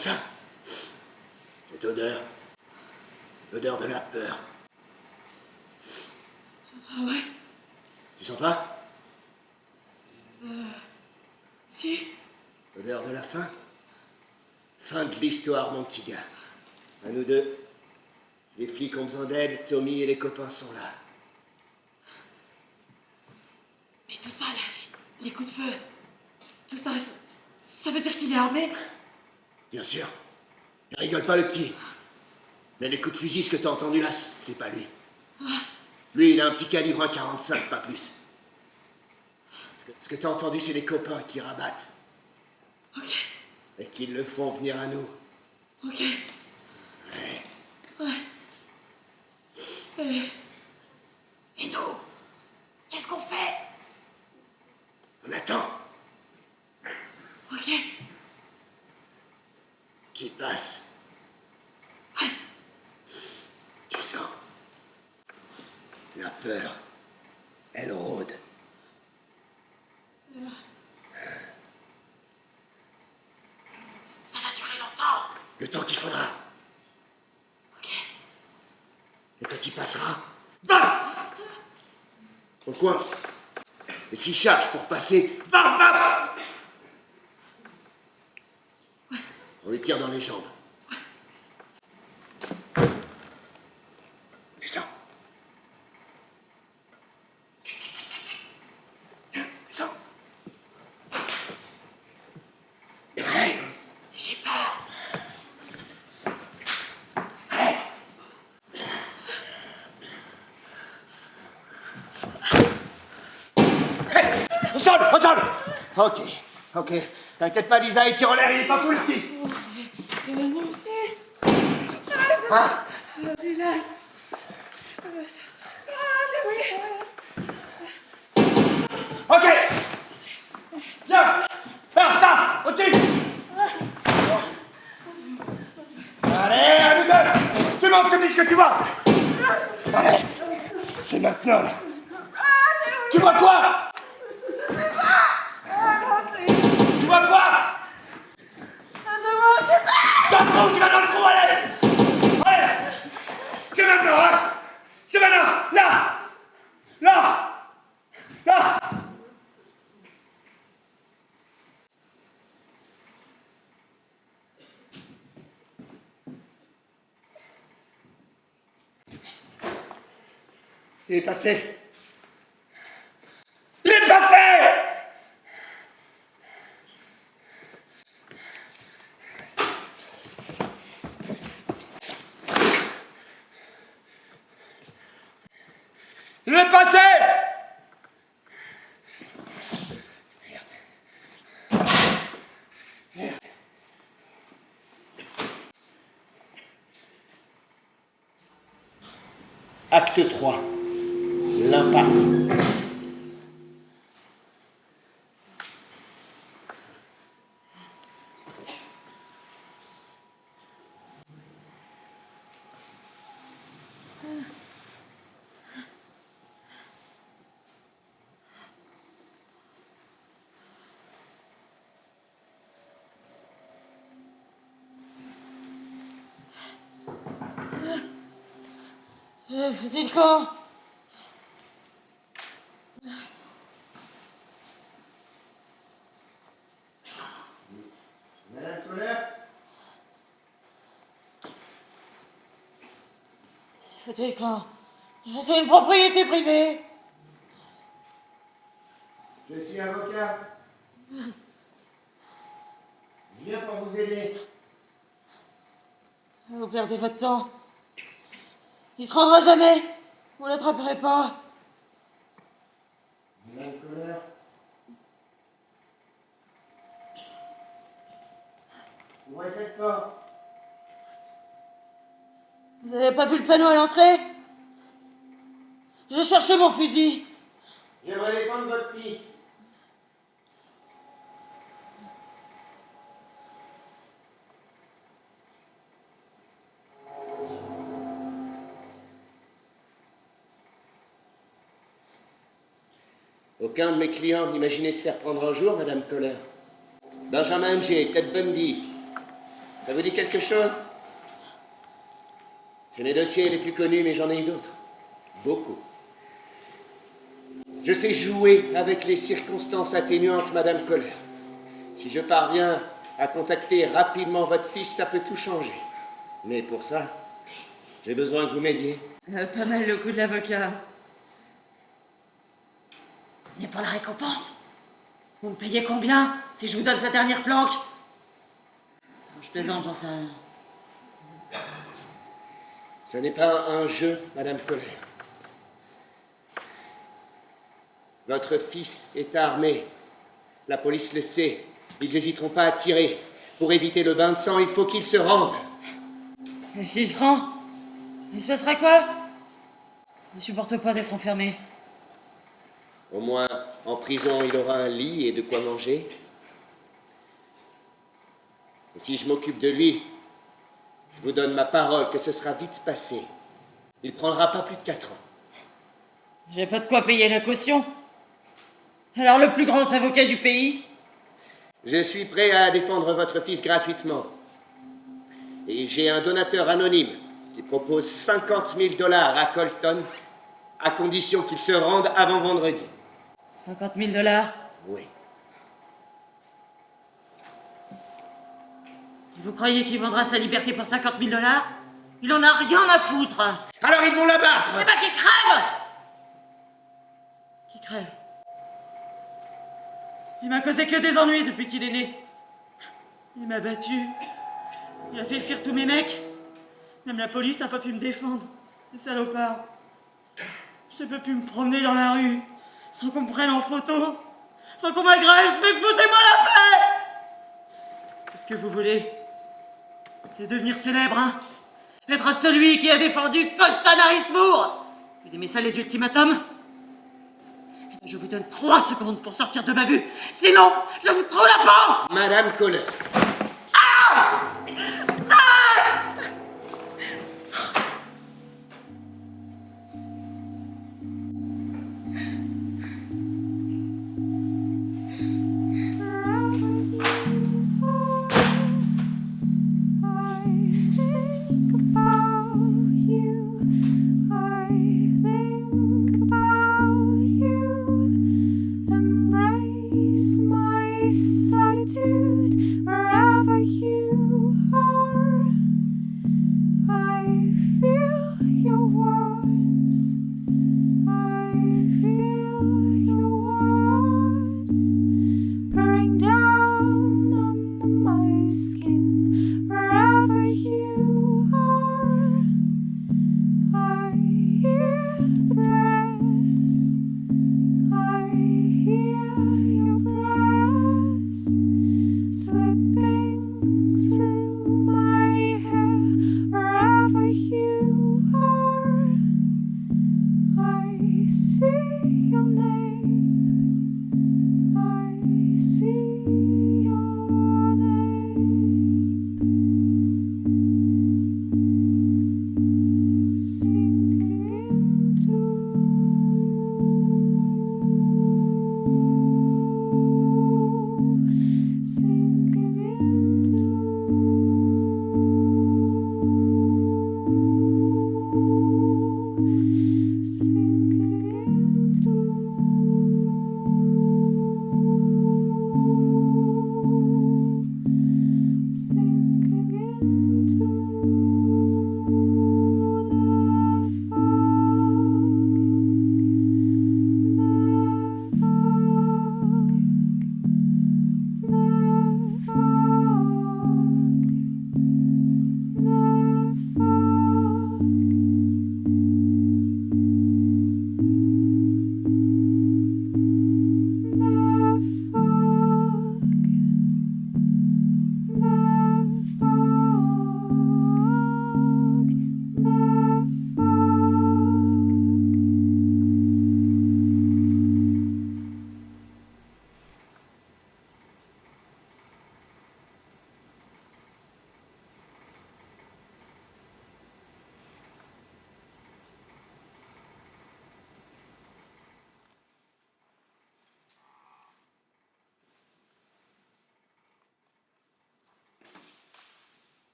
ça? Cette odeur. L'odeur de la peur. Ah ouais? Tu sens pas? Si. L'odeur de la fin? Fin de l'histoire, mon petit gars. À nous deux. Les flics ont besoin d'aide, Tommy et les copains sont là. Mais tout ça, là, les coups de feu, tout ça, ça veut dire qu'il est armé? Bien sûr. Il rigole pas, le petit. Mais les coups de fusil, ce que t'as entendu là, c'est pas lui. Lui, il a un petit calibre 1,45, pas plus. Ce que t'as entendu, c'est les copains qui rabattent. Ok. Et qui le font venir à nous. Ok. Ouais. Ouais. Et nous? Qu'est-ce qu'on fait? On attend. Ok. Qui passe. Ouais. Tu sens. La peur. Elle rôde. Ça va durer longtemps. Le temps qu'il faudra. Ok. Et quand il passera, bam! On coince. Et s'il charge pour passer, bam, bam! On les tire dans les jambes. Descends. Descends. Allez. J'ai peur. Allez. Hey, au sol, au sol. Ok, ok. T'inquiète pas, Lisa, il tire en l'air, il est pas fou, le ski. Ah. Ok. Viens. Alors ça, au-dessus. Allez, à nous deux. Tout le monde te dit ce que tu vois. Allez, c'est maintenant, là. Tu vois quoi? Tu vois quoi? Dans le trou, tu vas dans le trou, allez. Allez. C'est maintenant, hein. C'est maintenant. Là. Là. Là. Il est passé. Il est passé. Il est passé. Merde. Merde. Acte 3. L'impasse. Fusil de camp. Madame Colère. Fauteuil camp. C'est une propriété privée. Je suis avocat. Je viens pour vous aider. Vous perdez votre temps. Il se rendra jamais. Vous l'attraperez pas. Madame Colère. Ouvrez cette porte. Vous avez pas vu le panneau à l'entrée? Je cherchais mon fusil. J'aimerais défendre votre fils. Aucun de mes clients n'imaginait se faire prendre un jour, Madame Colère. Benjamin J., Ted Bundy. Ça vous dit quelque chose? C'est mes dossiers les plus connus, mais j'en ai eu d'autres. Beaucoup. Je sais jouer avec les circonstances atténuantes, Madame Kohler. Si je parviens à contacter rapidement votre fils, ça peut tout changer. Mais pour ça, j'ai besoin que vous m'aidiez. Pas mal le coup de l'avocat. Vous venez pour la récompense? Vous me payez combien si je vous donne sa dernière planque? Je plaisante, j'en sais rien. Ce n'est pas un jeu, Madame Kohler. Votre fils est armé. La police le sait. Ils n'hésiteront pas à tirer. Pour éviter le bain de sang, il faut qu'il se rende. Et s'il se rend, il se passera quoi? Je ne supporte pas d'être enfermé. Au moins, en prison, il aura un lit et de quoi manger. Et si je m'occupe de lui, je vous donne ma parole que ce sera vite passé. Il prendra pas plus de 4 ans. J'ai pas de quoi payer la caution. Alors le plus grand avocat du pays? Je suis prêt à défendre votre fils gratuitement. Et j'ai un donateur anonyme qui propose 50 000 $ à Colton, à condition qu'il se rende avant vendredi. 50 000 $? Oui. Vous croyez qu'il vendra sa liberté pour 50 000 $? Il en a rien à foutre. Alors ils vont l'abattre! Eh ben qu'il crève! Qu'il crève. Il m'a causé que des ennuis depuis qu'il est né. Il m'a battu. Il a fait fuir tous mes mecs. Même la police n'a pas pu me défendre. Ces salopards. Je peux plus me promener dans la rue sans qu'on me prenne en photo, sans qu'on m'agresse, mais foutez-moi la paix! Tout ce que vous voulez, c'est devenir célèbre, hein? Être celui qui a défendu Colton Harrismoor. Vous aimez ça, les ultimatums? Je vous donne 3 secondes pour sortir de ma vue. Sinon, je vous trouve la peau! Madame Kohler.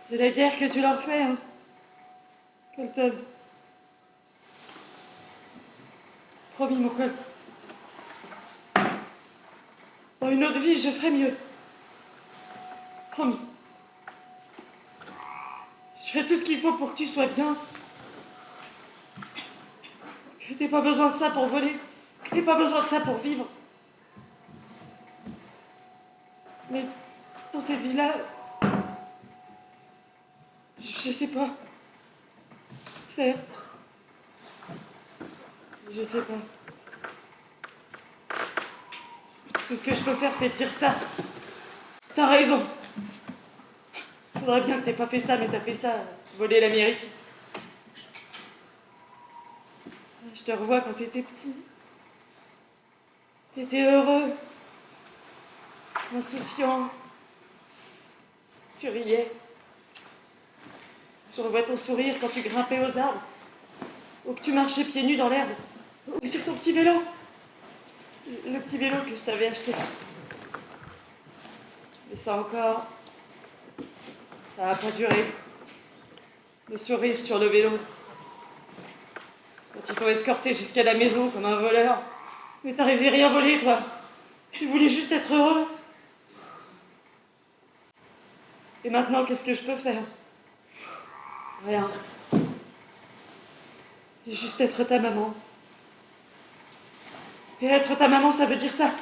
C'est la guerre que tu leur fais, hein, Colton. Promis, mon Colt. Dans une autre vie, je ferai mieux. Promis. Je ferai tout ce qu'il faut pour que tu sois bien. Que t'aies pas besoin de ça pour voler. Que t'aies pas besoin de ça pour vivre. Mais dans cette vie-là, je sais pas faire. Je sais pas. Tout ce que je peux faire, c'est te dire ça. T'as raison. Faudrait bien que t'aies pas fait ça, mais t'as fait ça. Voler l'Amérique. Je te revois quand t'étais petit. T'étais heureux. Insouciant. Tu riais. Je revois ton sourire quand tu grimpais aux arbres. Ou que tu marchais pieds nus dans l'herbe. Ou sur ton petit vélo. Le petit vélo que je t'avais acheté. Mais ça encore, ça n'a pas duré. Le sourire sur le vélo. Quand ils t'ont escorté jusqu'à la maison comme un voleur. Mais t'arrivais rien voler, toi. Tu voulais juste être heureux. Et maintenant, qu'est-ce que je peux faire? Rien. Juste être ta maman. Et être ta maman, ça veut dire ça.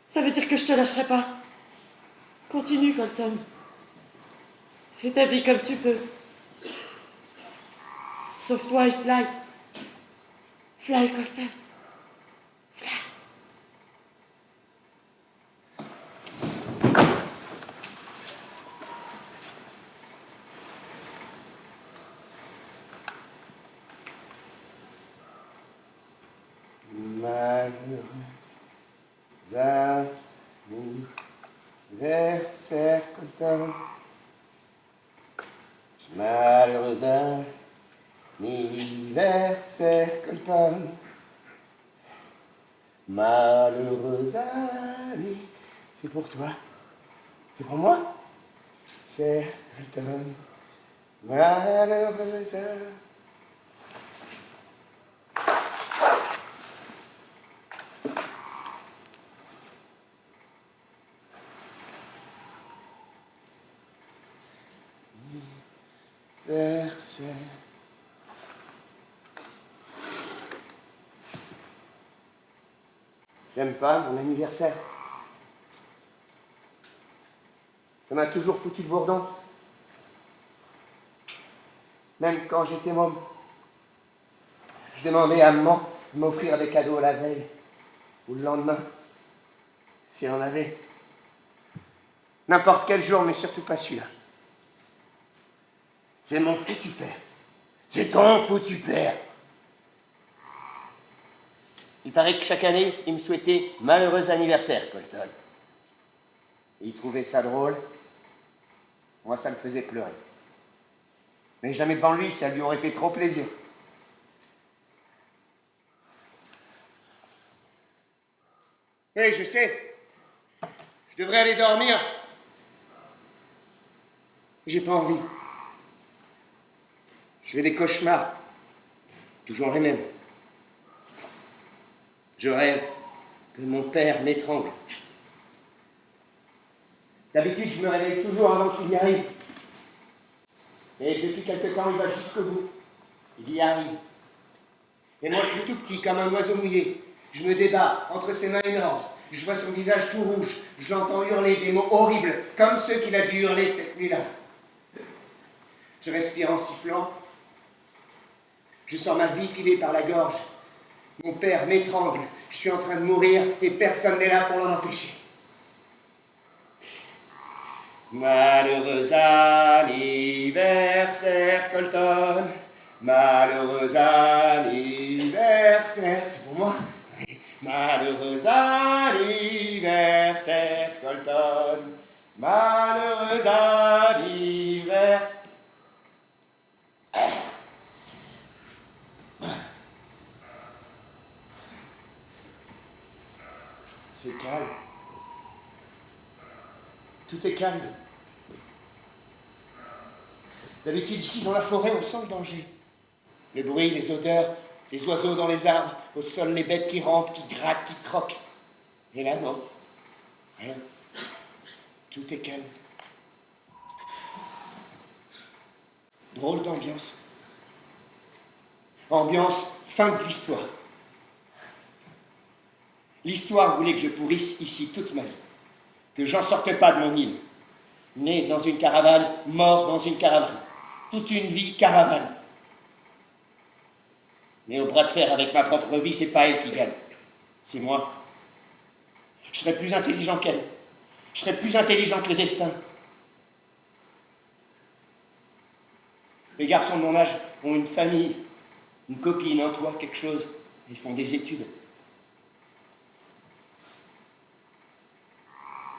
Ça veut dire que je te lâcherai pas. Continue, Colton. Fais ta vie comme tu peux. Sauf toi et fly. Fly, Colton. Fly. Malheureux anniversaire, Colton. Malheureux anniversaire, Colton. Malheureux anniversaire. C'est pour toi. C'est pour moi. C'est Colton. Malheureux anniversaire. J'aime pas mon anniversaire. Ça m'a toujours foutu le bourdon. Même quand j'étais môme. Je demandais à maman de m'offrir des cadeaux la veille ou le lendemain, si elle en avait. N'importe quel jour, mais surtout pas celui-là. C'est mon foutu père. C'est ton foutu père. Il paraît que chaque année, il me souhaitait malheureux anniversaire, Colton. Il trouvait ça drôle. Moi, ça me faisait pleurer. Mais jamais devant lui, ça lui aurait fait trop plaisir. Oui, je sais. Je devrais aller dormir. J'ai pas envie. Je fais des cauchemars. Toujours les mêmes. Je rêve que mon père m'étrangle. D'habitude, je me réveille toujours avant qu'il y arrive. Et depuis quelque temps, il va jusqu'au bout. Il y arrive. Et moi, je suis tout petit, comme un oiseau mouillé. Je me débat entre ses mains énormes. Je vois son visage tout rouge. Je l'entends hurler des mots horribles, comme ceux qu'il a dû hurler cette nuit-là. Je respire en sifflant. Je sens ma vie filer par la gorge. Mon père m'étrangle. Je suis en train de mourir et personne n'est là pour l'en empêcher. Malheureux anniversaire, Colton. Malheureux anniversaire. C'est pour moi. Malheureux anniversaire, Colton. Malheureux anniversaire. C'est calme. Tout est calme. D'habitude, ici, dans la forêt, on sent le danger. Le bruit, les odeurs, les oiseaux dans les arbres, au sol, les bêtes qui rampent, qui grattent, qui croquent. Et là, non. Rien. Tout est calme. Drôle d'ambiance. Ambiance fin de l'histoire. L'histoire voulait que je pourrisse ici toute ma vie. Que j'en sortais pas de mon île. Né dans une caravane, mort dans une caravane. Toute une vie caravane. Mais au bras de fer avec ma propre vie, c'est pas elle qui gagne. C'est moi. Je serais plus intelligent qu'elle. Je serais plus intelligent que le destin. Les garçons de mon âge ont une famille, une copine, un toit, quelque chose. Ils font des études.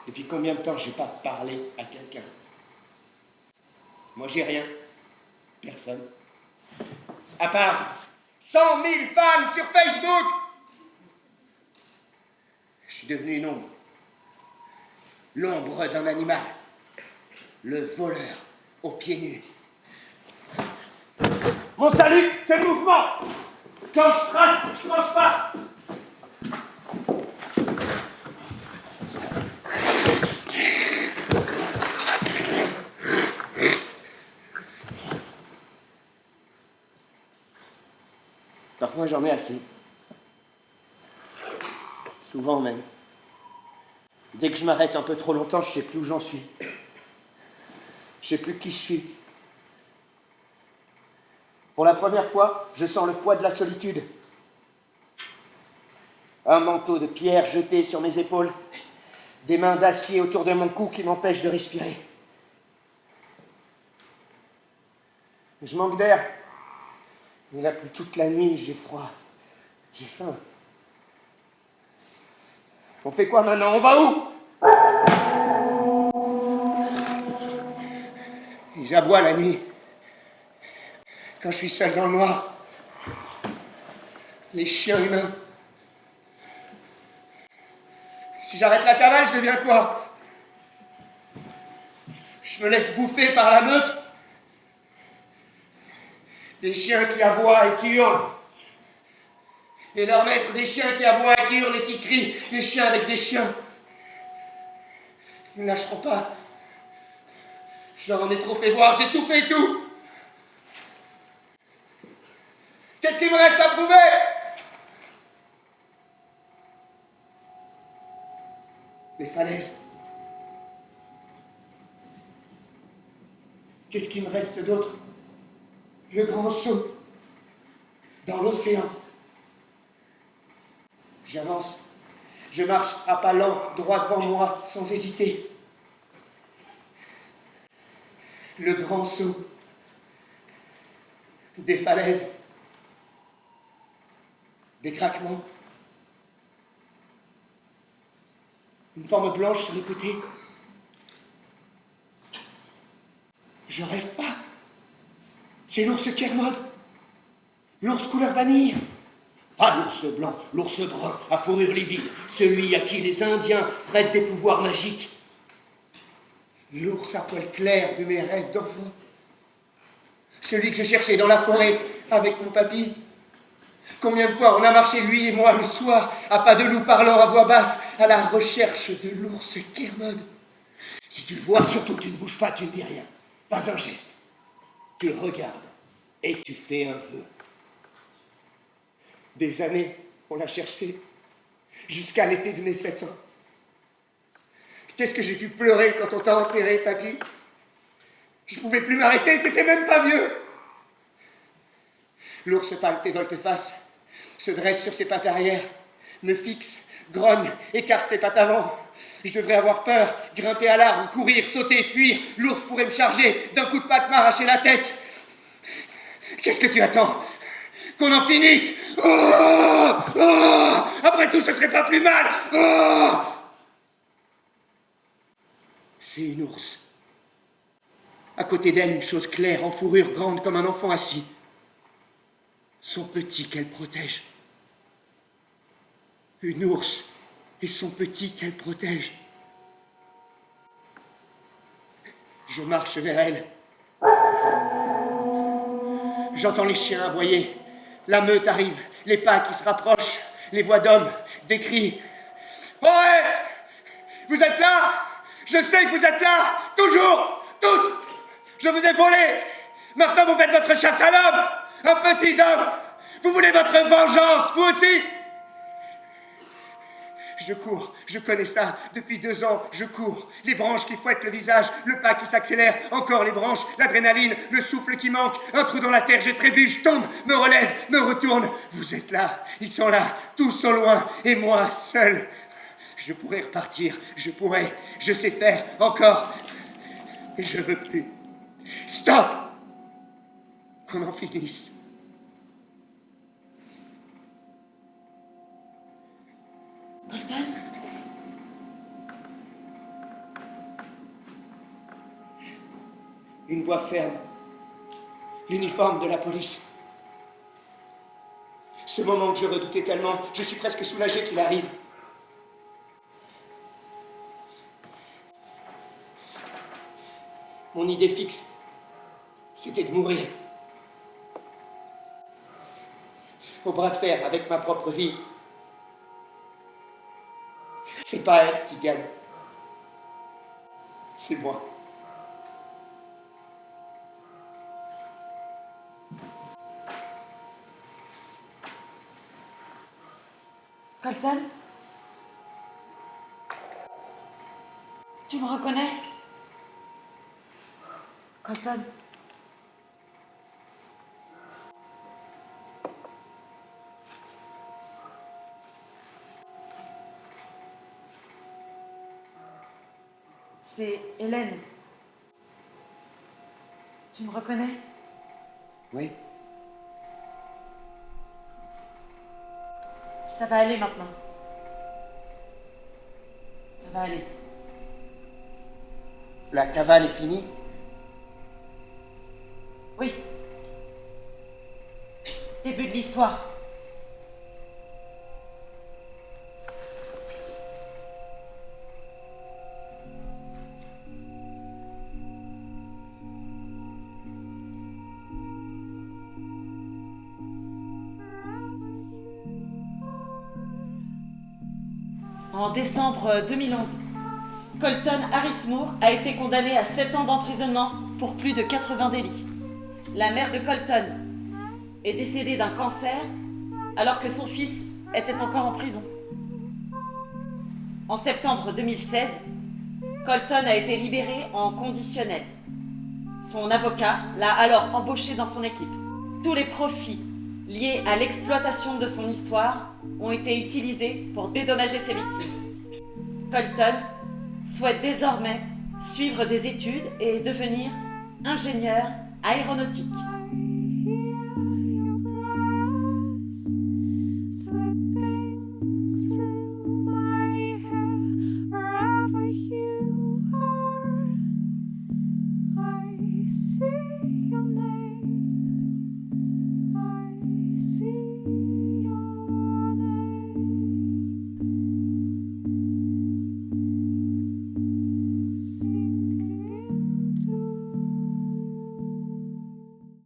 Depuis combien de temps j'ai pas parlé à quelqu'un? Moi j'ai rien. Personne. À part 100 000 femmes sur Facebook. Je suis devenu une ombre. L'ombre d'un animal. Le voleur aux pieds nus. Mon salut, c'est le mouvement. Quand je trace, je pense pas. Parfois j'en ai assez. Souvent même. Dès que je m'arrête un peu trop longtemps, je sais plus où j'en suis. Je sais plus qui je suis. Pour la première fois, je sens le poids de la solitude. Un manteau de pierre jeté sur mes épaules. Des mains d'acier autour de mon cou qui m'empêchent de respirer. Je manque d'air. Il a plu toute la nuit, j'ai froid. J'ai faim. On fait quoi maintenant? On va où? Ils aboient la nuit. Quand je suis seul dans le noir. Les chiens humains. Si j'arrête la cavale, je deviens quoi? Je me laisse bouffer par la meute. Des chiens qui aboient et qui hurlent. Et leur maître, des chiens qui aboient et qui hurlent et qui crient. Des chiens avec des chiens. Ils ne lâcheront pas. Je leur en ai trop fait voir, j'ai tout fait tout. Qu'est-ce qu'il me reste à prouver? Les falaises. Qu'est-ce qu'il me reste d'autre? Le grand saut dans l'océan. J'avance. Je marche à pas lents, droit devant moi, sans hésiter. Le grand saut des falaises, des craquements, une forme blanche sur les côtés. Je rêve pas. C'est l'ours Kermode, l'ours couleur vanille. Pas l'ours blanc, l'ours brun à fourrure livide, celui à qui les Indiens prêtent des pouvoirs magiques. L'ours à poil clair de mes rêves d'enfant. Celui que je cherchais dans la forêt avec mon papy. Combien de fois on a marché, lui et moi, le soir, à pas de loup parlant à voix basse, à la recherche de l'ours Kermode. Si tu le vois, surtout tu ne bouges pas, tu ne dis rien. Pas un geste. Tu le regardes et tu fais un vœu. Des années, on l'a cherché, jusqu'à l'été de mes 7 ans. Qu'est-ce que j'ai pu pleurer quand on t'a enterré, papy? Je pouvais plus m'arrêter, t'étais même pas vieux. L'ours pâle fait volte-face, se dresse sur ses pattes arrière, me fixe, grogne, écarte ses pattes avant. Je devrais avoir peur, grimper à l'arbre, courir, sauter, fuir. L'ours pourrait me charger, d'un coup de patte m'arracher la tête. Qu'est-ce que tu attends? Qu'on en finisse? Oh, oh, après tout, ce serait pas plus mal. Oh. C'est une ours. À côté d'elle, une chose claire, en fourrure grande comme un enfant assis. Son petit qu'elle protège. Une ours et son petit qu'elle protège. Je marche vers elle. J'entends les chiens aboyer. La meute arrive, les pas qui se rapprochent, les voix d'hommes, des cris. Ouais! Vous êtes là? Je sais que vous êtes là! Toujours! Tous! Je vous ai volé! Maintenant vous faites votre chasse à l'homme! Un petit homme! Vous voulez votre vengeance, vous aussi? Je cours, je connais ça. Depuis 2 ans, je cours. Les branches qui fouettent le visage, le pas qui s'accélère, encore les branches, l'adrénaline, le souffle qui manque, un trou dans la terre, je trébuche, tombe, me relève, me retourne. Vous êtes là, ils sont là, tous sont loin, et moi, seul. Je pourrais repartir, je sais faire, encore. Mais je veux plus. Stop! Qu'on en finisse. Colton? Une voix ferme. L'uniforme de la police. Ce moment que je redoutais tellement, je suis presque soulagé qu'il arrive. Mon idée fixe, c'était de mourir. Au bras de fer avec ma propre vie. C'est pas elle qui gagne. C'est moi. Colton? Tu me reconnais? Colton? C'est Hélène. Tu me reconnais? Oui. Ça va aller maintenant. Ça va aller. La cavale est finie. Oui. Début de l'histoire. En décembre 2011, Colton Harris Moore a été condamné à 7 ans d'emprisonnement pour plus de 80 délits. La mère de Colton est décédée d'un cancer alors que son fils était encore en prison. En septembre 2016, Colton a été libéré en conditionnel. Son avocat l'a alors embauché dans son équipe. Tous les profits liés à l'exploitation de son histoire ont été utilisés pour dédommager ses victimes. Colton souhaite désormais suivre des études et devenir ingénieur aéronautique.